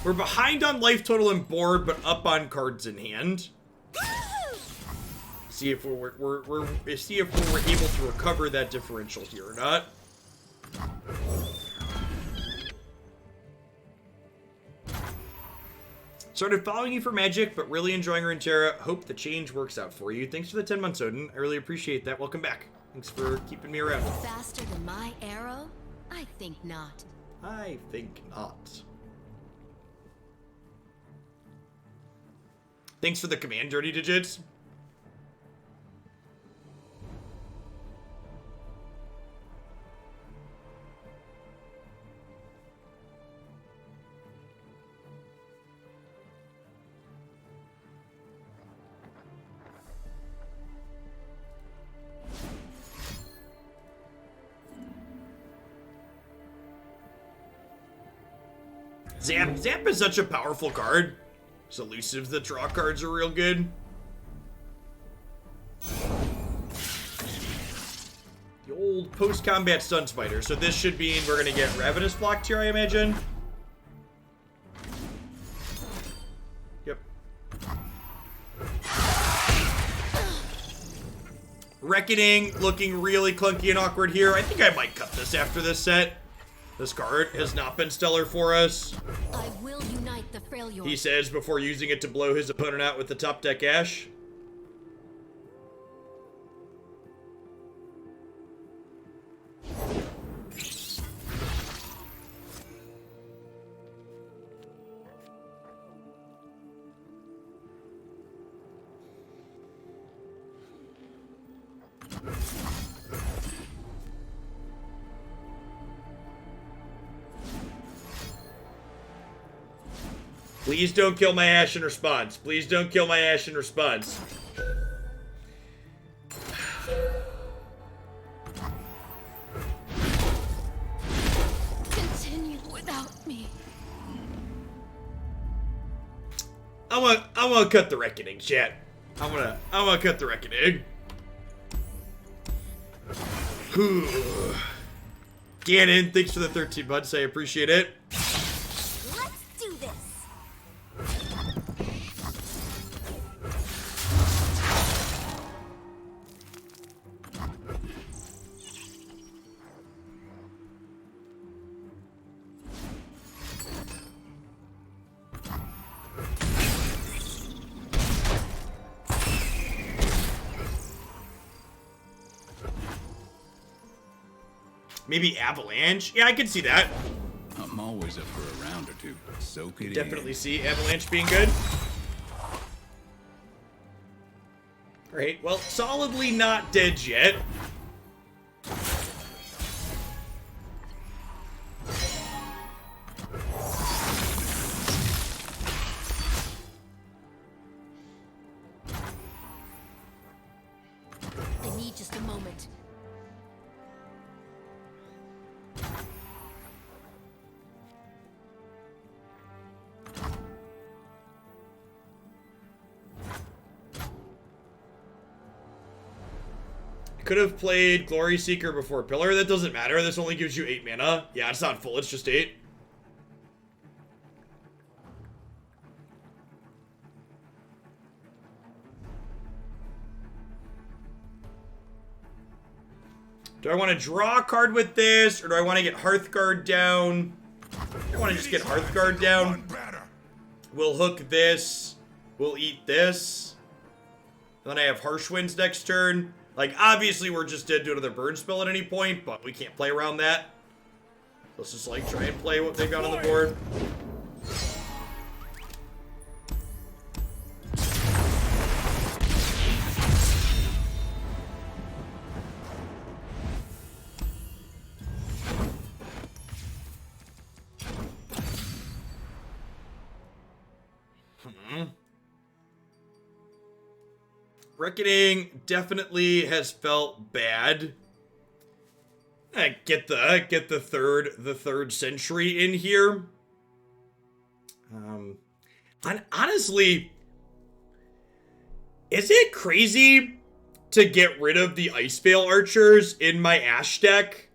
We're behind on life total and board, but up on cards in hand. See if we're able to recover that differential here or not. Started following you for Magic, but really enjoying Runeterra. Hope the change works out for you. Thanks for the 10 months, Odin. I really appreciate that. Welcome back. Thanks for keeping me around. Faster than my arrow? I think not. I think not. Thanks for the command, Dirty Digits. Zap is such a powerful card. It's elusive. The draw cards are real good. The old post-combat stun spider. So this should mean we're gonna get Ravenous blocked here, I imagine. Yep. Reckoning looking really clunky and awkward here. I think I might cut this after this set. This card has not been stellar for us. I will unite the Freljord. He says before using it to blow his opponent out with the top deck Ashe. Please don't kill my Ashe in response. Please don't kill my Ashe in response. Continue without me. I want to cut the reckoning, chat. I want to cut the reckoning. Gannon, thanks for the 13 months. I appreciate it. Let's do this. Maybe Avalanche? Yeah, I can see that. I'm always up for a round or two. Soak it in. Definitely see Avalanche being good. Alright, well, solidly not dead yet. I need just a moment. Could have played Glory Seeker before Pillar. That doesn't matter. This only gives you 8 mana. Yeah, it's not full. It's just 8. Do I want to draw a card with this, or do I want to get Hearthguard down? I want to just get Hearthguard down. We'll hook this. We'll eat this. And then I have Harsh Winds next turn. Like, obviously, we're just dead to another burn spell at any point, but we can't play around that. Let's just, like, try and play what they've got on the board. Reckoning definitely has felt bad. I get the third century in here. And honestly, is it crazy to get rid of the Icevale archers in my Ashe deck?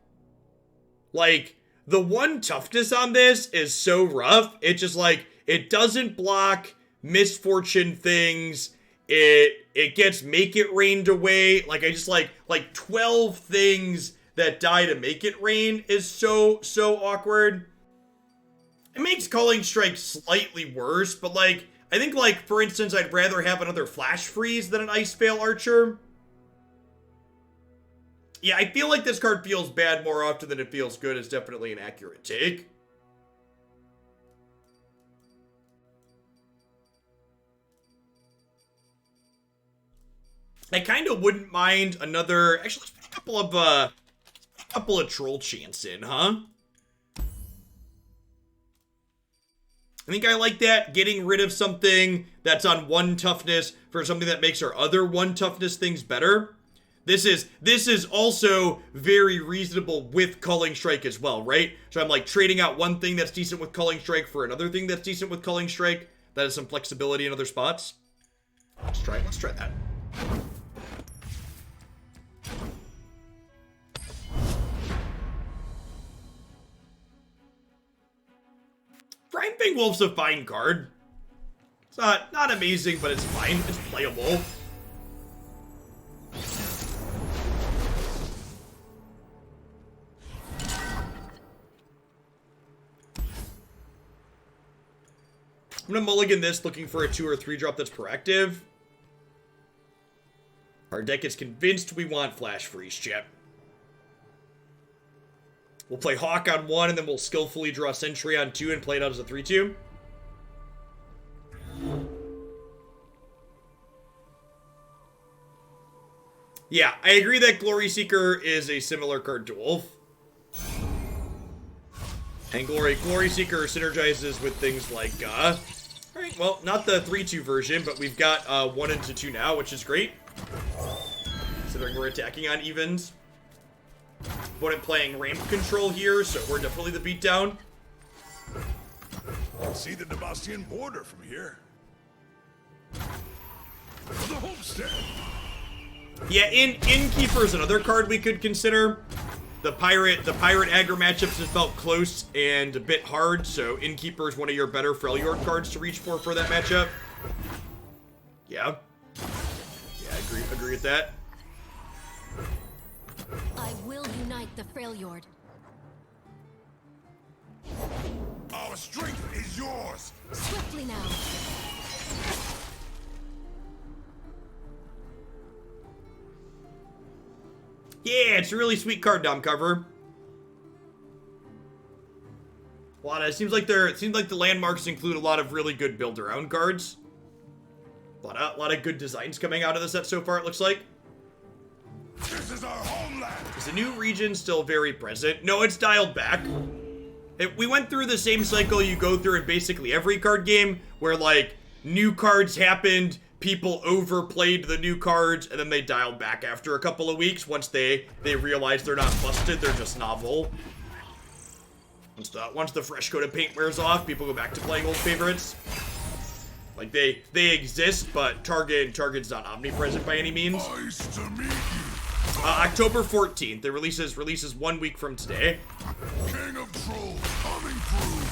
Like, the one toughness on this is so rough. It just, like, it doesn't block misfortune things. It gets Make It Rained away. Like, I just like 12 things that die to Make It Rain is so awkward. It makes Culling Strike slightly worse, but like, I think, like, for instance, I'd rather have another Flash Freeze than an Icevale Archer. Yeah, I feel like this card feels bad more often than it feels good. It's definitely an accurate take. I kind of wouldn't mind another. Actually, let's put a couple of Troll Chants in, huh? I think I like that. Getting rid of something that's on 1 toughness for something that makes our other 1 toughness things better. This is also very reasonable with Culling Strike as well, right? So I'm like trading out one thing that's decent with Culling Strike for another thing that's decent with Culling Strike. That has some flexibility in other spots. Let's try that. Prime Fang Wolf's a fine card. It's not amazing, but it's fine. It's playable. I'm gonna mulligan this, looking for a 2 or 3 drop that's proactive. Our deck is convinced we want Flash Freeze, chat. We'll play Hawk on 1, and then we'll skillfully draw Sentry on 2 and play it out as a 3-2. Yeah, I agree that Glory Seeker is a similar card to Wolf. And Glory Seeker synergizes with things like, alright, well, not the 3-2 version, but we've got 1 into 2 now, which is great. Considering we're attacking on evens. Opponent playing ramp control here, so we're definitely the beatdown. You can see the Demacian border from here. For the homestead. Yeah, Innkeeper is another card we could consider. The pirate aggro matchups have felt close and a bit hard, so Innkeeper is one of your better Freljord cards to reach for that matchup. Yeah. Yeah, I agree with that. I will unite the Freljord. Our strength is yours. Swiftly now. Yeah, it's a really sweet card dom cover. It seems like the landmarks include a lot of really good build around cards. A lot of good designs coming out of the set so far, it looks like. This is our homeland. Is the new region still very present? No, it's dialed back. We went through the same cycle you go through in basically every card game, where, like, new cards happened, people overplayed the new cards, and then they dialed back after a couple of weeks once they realize they're not busted, they're just novel. Once the fresh coat of paint wears off, people go back to playing old favorites. Like, they exist, but Target's not omnipresent by any means. Nice to meet you. October 14th. It releases 1 week from today. King of Trolls coming through.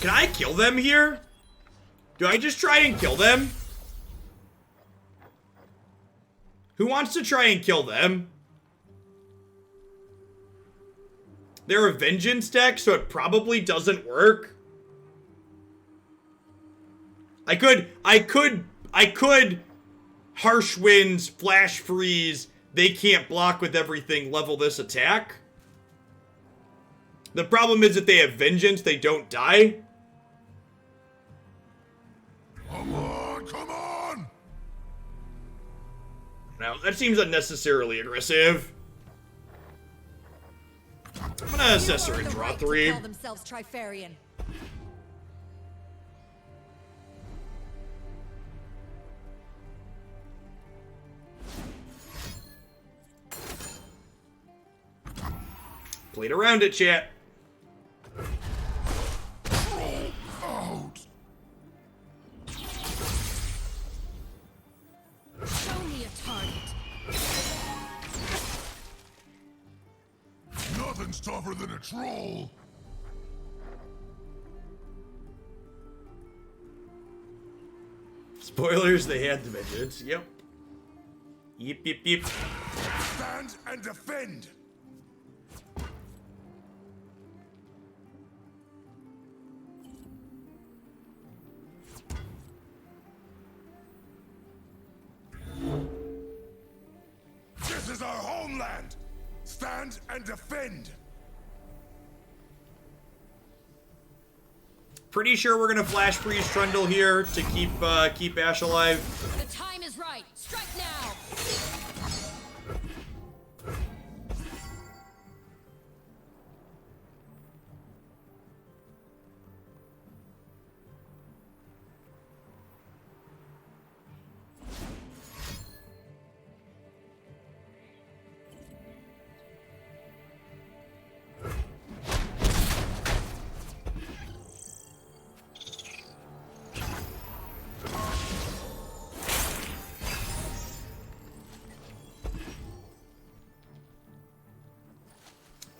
Can I kill them here? Do I just try and kill them? Who wants to try and kill them? They're a vengeance deck, so it probably doesn't work. I could Harsh Winds, Flash Freeze, they can't block with everything, level this attack. The problem is that they have vengeance, they don't die. Come on, come on! Now, that seems unnecessarily aggressive. I'm gonna assess her and draw 3. Call themselves Trifarian. Played around it, chat. Out! Show me a target. Nothing's tougher than a troll! Spoilers, they had the vengeance. Yep. Yep, yep, yep. Stand and defend! This is our homeland! Stand and defend! Pretty sure we're gonna flash freeze Trundle here to keep Ashe alive. The time is right. Strike now.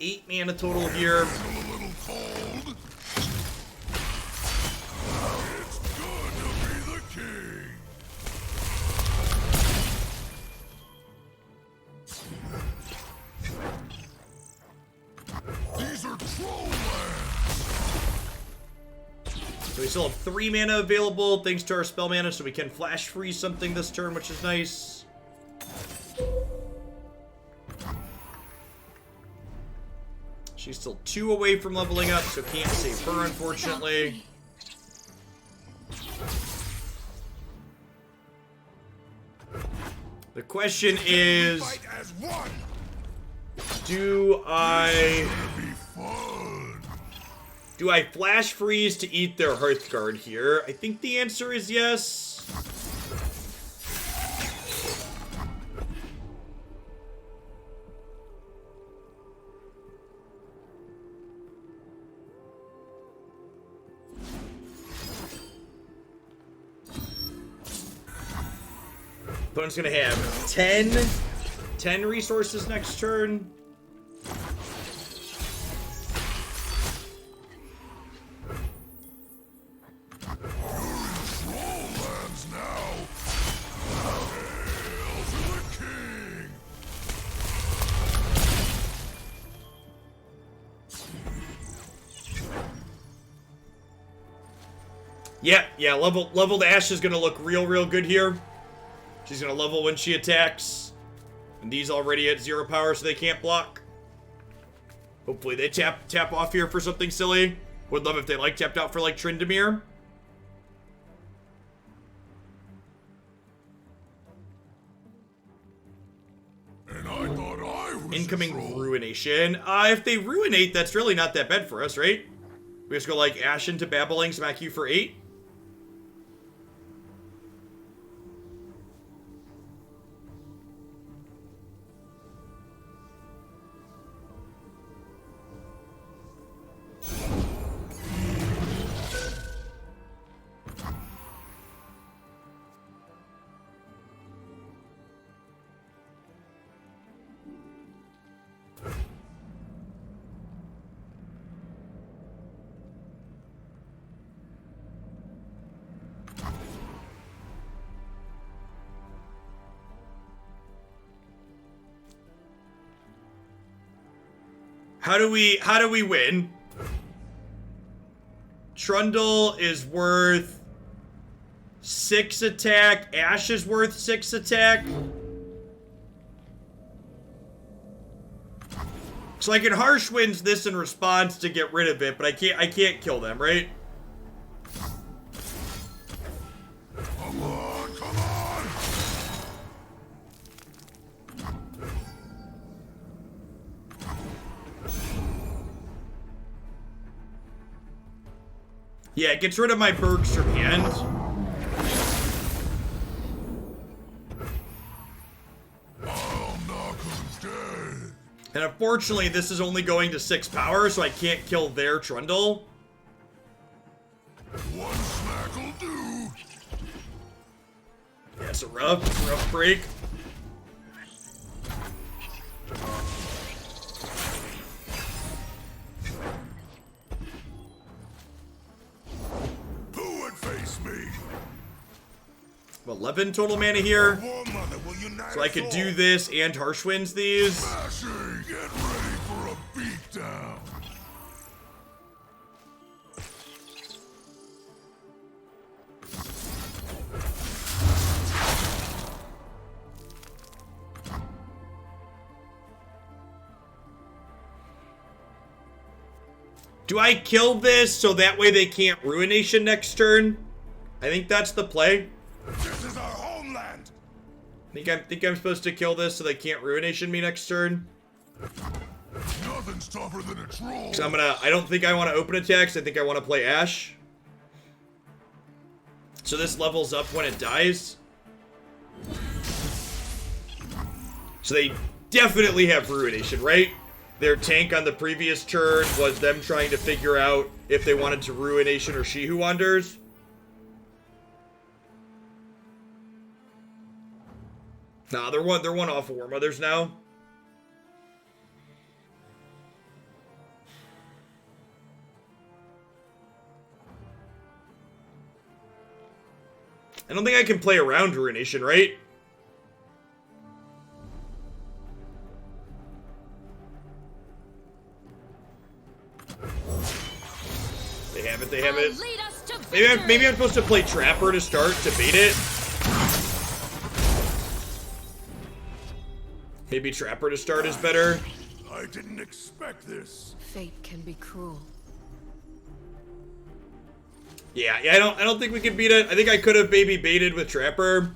Eight mana total here. A little cold? It's good to be the king! These are troll lands! So we still have 3 mana available thanks to our spell mana, so we can flash freeze something this turn, which is nice. She's still 2 away from leveling up, so can't save her, unfortunately. The question is, Fight as one! do I Be fun! do I flash freeze to eat their Hearthguard here? I think the answer is yes. Opponent's gonna have 10 resources next turn. Troll lands now! Hail to the king! Yeah, leveled Ashe is gonna look real good here. She's gonna level when she attacks. And these already at 0 power, so they can't block. Hopefully they tap off here for something silly. Would love if they like tapped out for like Tryndamere. And I thought I was Incoming a troll. Ruination. If they Ruinate, that's really not that bad for us, right? We just go like Ashe into Babbling, smack you for 8. How do we win? Trundle is worth 6 attack. Ashe is worth 6 attack. So I can harsh winds this in response to get rid of it, but I can't kill them, right? Come on, come on! Yeah, it gets rid of my Bergstrom hand. I'll knock him dead. And unfortunately, this is only going to 6 power, so I can't kill their Trundle. One smack'll do. Yeah, it's a rough break. Who would face me? 11 total mana here. War Mother will unite So I us could all. do this and harsh winds these. Ashe, get ready for a beatdown. Do I kill this so that way they can't Ruination next turn? I think that's the play. This is our homeland. I think I'm supposed to kill this so they can't Ruination me next turn. Nothing's tougher than a troll. So I don't think I want to open attacks. I think I want to play Ashe. So this levels up when it dies. So they definitely have Ruination, right? Their tank on the previous turn was them trying to figure out if they wanted to Ruination or She Who Wanders. Nah, they're one off War Mothers now. I don't think I can play around Ruination, right? They have it. Lead us to Maybe I'm supposed to play Trapper to start to bait it. Maybe Trapper to start is better. I didn't expect this. Fate can be cruel. Yeah, I don't think we can beat it. I think I could have maybe baited with Trapper.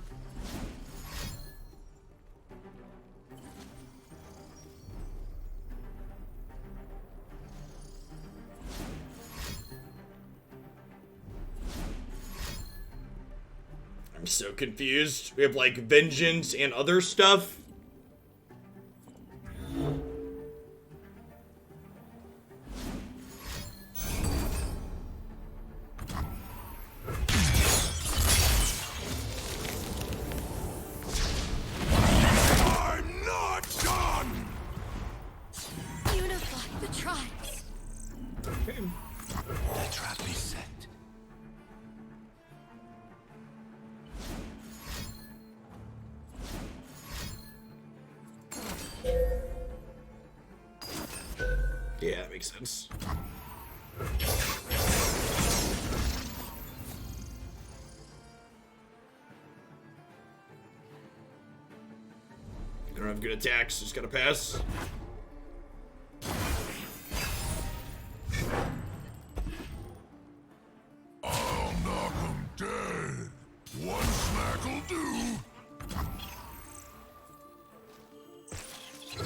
I'm so confused. We have like Vengeance and other stuff. I'm not done. Unify the tribes. The trap is set. Yeah, that makes sense. I don't have good attacks, just gotta pass. I'll knock him dead. One smack'll do.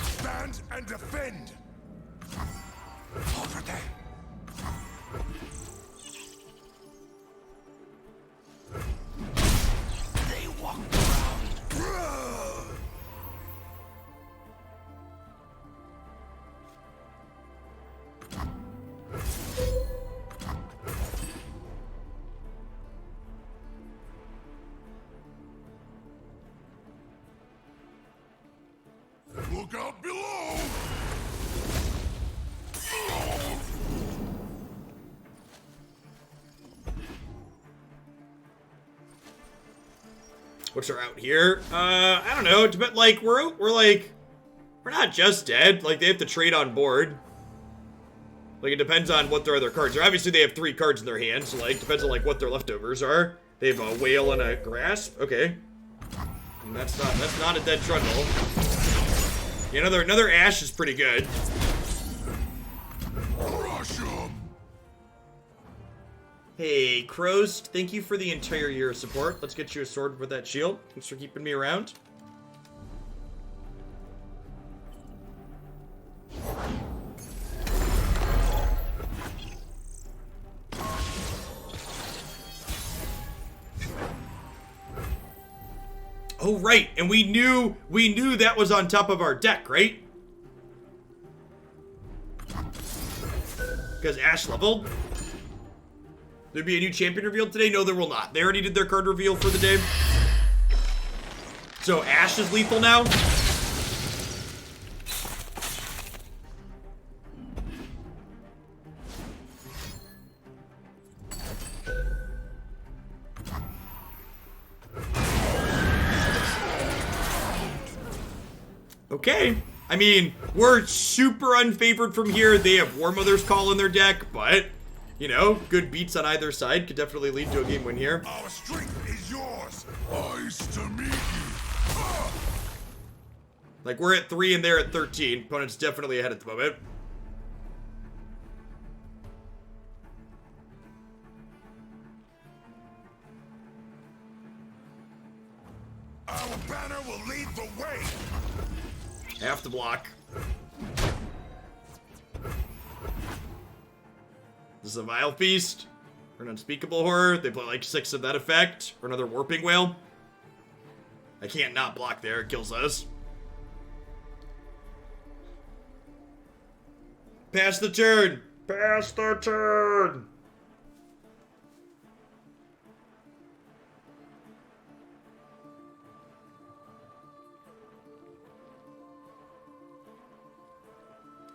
Stand and defend. Over there. They walked around. Look out below! What's our out here? I don't know. But like we're not just dead. Like they have to trade on board. Like, it depends on what their other cards are. Obviously, they have 3 cards in their hands, so, like, depends on, like, what their leftovers are. They have a Whale and a Grasp. Okay. And that's not a dead Trundle. Yeah, another Ashe is pretty good. Crush 'em. Hey, Crows, thank you for the entire year of support. Let's get you a sword with that shield. Thanks for keeping me around. Oh, right, and we knew that was on top of our deck, right? Because Ashe leveled. There'd be a new champion revealed today? No, there will not. They already did their card reveal for the day. So Ashe is lethal now. Okay. I mean, we're super unfavored from here. They have War Mother's Call in their deck, but, you know, good beats on either side could definitely lead to a game win here. Our strength is yours. Nice to meet you. Like, we're at 3 and they're at 13. Opponent's definitely ahead at the moment. Our banner will lead the way. Half the block. This is a Vile Feast. Or an Unspeakable Horror. They play like 6 of that effect. Or another Warping Whale. I can't not block there. It kills us. Pass the turn. Pass the turn.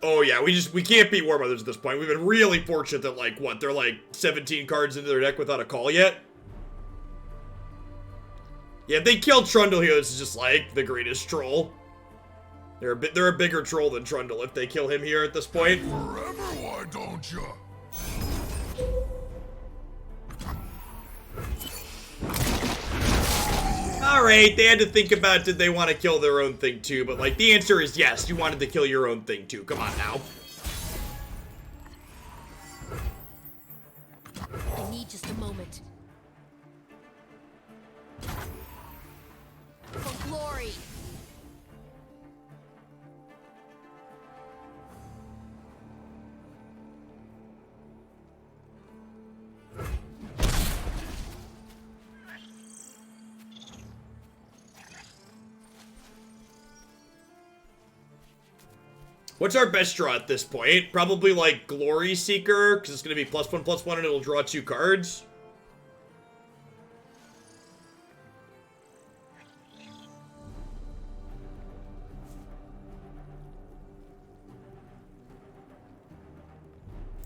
Oh yeah, we can't beat War Mothers at this point. We've been really fortunate that, like, what, they're like 17 cards into their deck without a call yet? Yeah, if they killed Trundle here, this is just like the greatest troll. They're a bigger troll than Trundle if they kill him here at this point. Forever, why don't you? Alright, they had to think about did they want to kill their own thing too, but like the answer is yes, you wanted to kill your own thing too. Come on now. I need just a moment. For glory! What's our best draw at this point? Probably like Glory Seeker, because it's going to be +1/+1 and it'll draw 2 cards.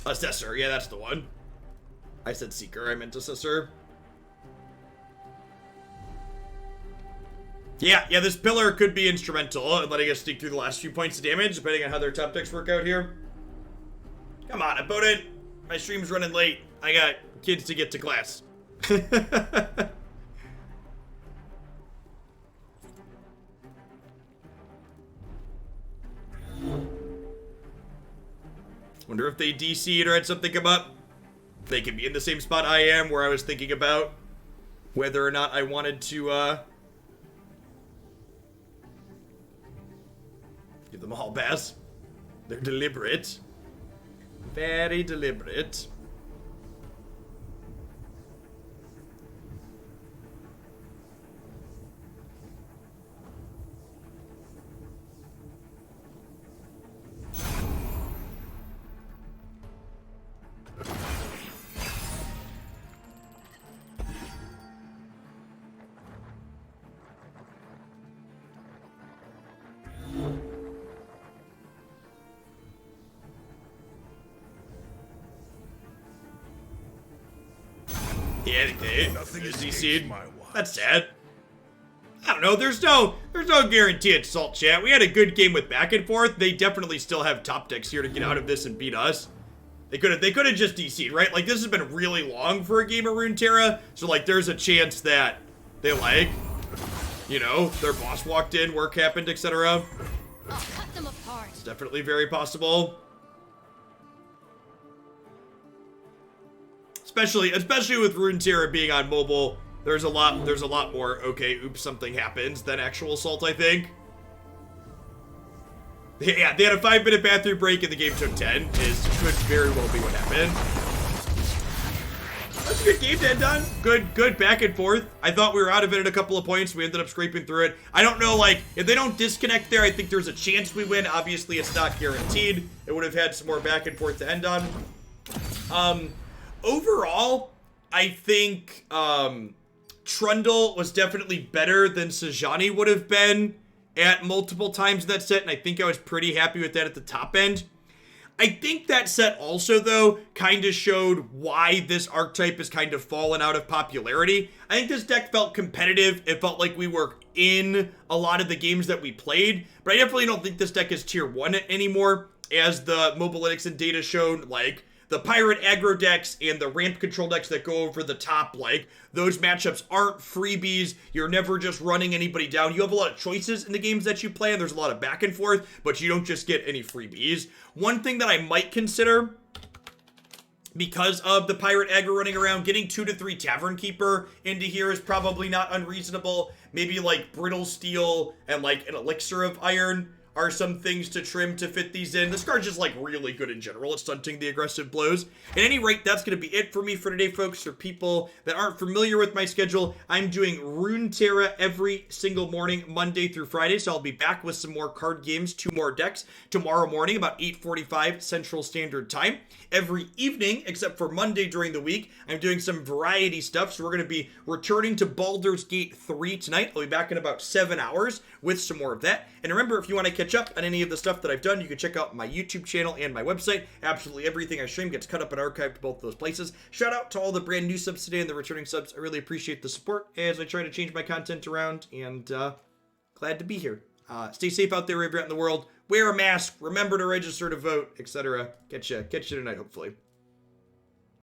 Assessor, yeah, that's the one. I said Seeker, I meant Assessor. Yeah, this pillar could be instrumental in letting us sneak through the last few points of damage, depending on how their top decks work out here. Come on, opponent. My stream's running late. I got kids to get to class. Wonder if they DC'd or had something come up. They could be in the same spot I am, where I was thinking about whether or not I wanted to, give them a hall pass. They're deliberate. Very deliberate. Yeah, Nothing they escapes DC'd. my watch. That's sad. I don't know. There's no guarantee at Salt Chat. We had a good game with back and forth. They definitely still have top decks here to get out of this and beat us. They could have just DC'd, right? Like, this has been really long for a game of Runeterra, so, like, there's a chance that they, like, you know, their boss walked in, work happened, etc. I'll cut them apart. It's definitely very possible. Especially with Runeterra being on mobile, there's a lot more, okay, oops, something happens than actual assault, I think. Yeah, they had a 5-minute bathroom break and the game took 10. Could very well be what happened. That's a good game to end on. Good back and forth. I thought we were out of it at a couple of points. We ended up scraping through it. I don't know, like, if they don't disconnect there, I think there's a chance we win. Obviously, it's not guaranteed. It would have had some more back and forth to end on. Overall, I think Trundle was definitely better than Sejani would have been at multiple times in that set, and I think I was pretty happy with that at the top end. I think that set also, though, kind of showed why this archetype has kind of fallen out of popularity. I think this deck felt competitive. It felt like we were in a lot of the games that we played, but I definitely don't think this deck is tier 1 anymore, as the Mobalytics and data showed. Like, the Pirate aggro decks and the ramp control decks that go over the top, like, those matchups aren't freebies. You're never just running anybody down. You have a lot of choices in the games that you play, and there's a lot of back and forth, but you don't just get any freebies. One thing that I might consider, because of the Pirate aggro running around, getting 2 to 3 Tavern Keeper into here is probably not unreasonable. Maybe, like, Brittle Steel and, like, an Elixir of Iron are some things to trim to fit these in. This card's just, like, really good in general at stunting the aggressive blows. At any rate, that's going to be it for me for today, folks. For people that aren't familiar with my schedule, I'm doing Runeterra every single morning, Monday through Friday, so I'll be back with some more card games, 2 more decks, tomorrow morning, about 8:45 Central Standard Time. Every evening, except for Monday during the week, I'm doing some variety stuff, so we're going to be returning to Baldur's Gate 3 tonight. I'll be back in about 7 hours with some more of that. And remember, if you want to catch up on any of the stuff that I've done, you can check out my YouTube channel and my website. Absolutely everything I stream gets cut up and archived to both those places. Shout out to all the brand new subs today and the returning subs. I really appreciate the support as I try to change my content around, and glad to be here. Stay safe out there wherever you're at in the world. Wear a mask. Remember to register to vote, etc. Catch you tonight, hopefully.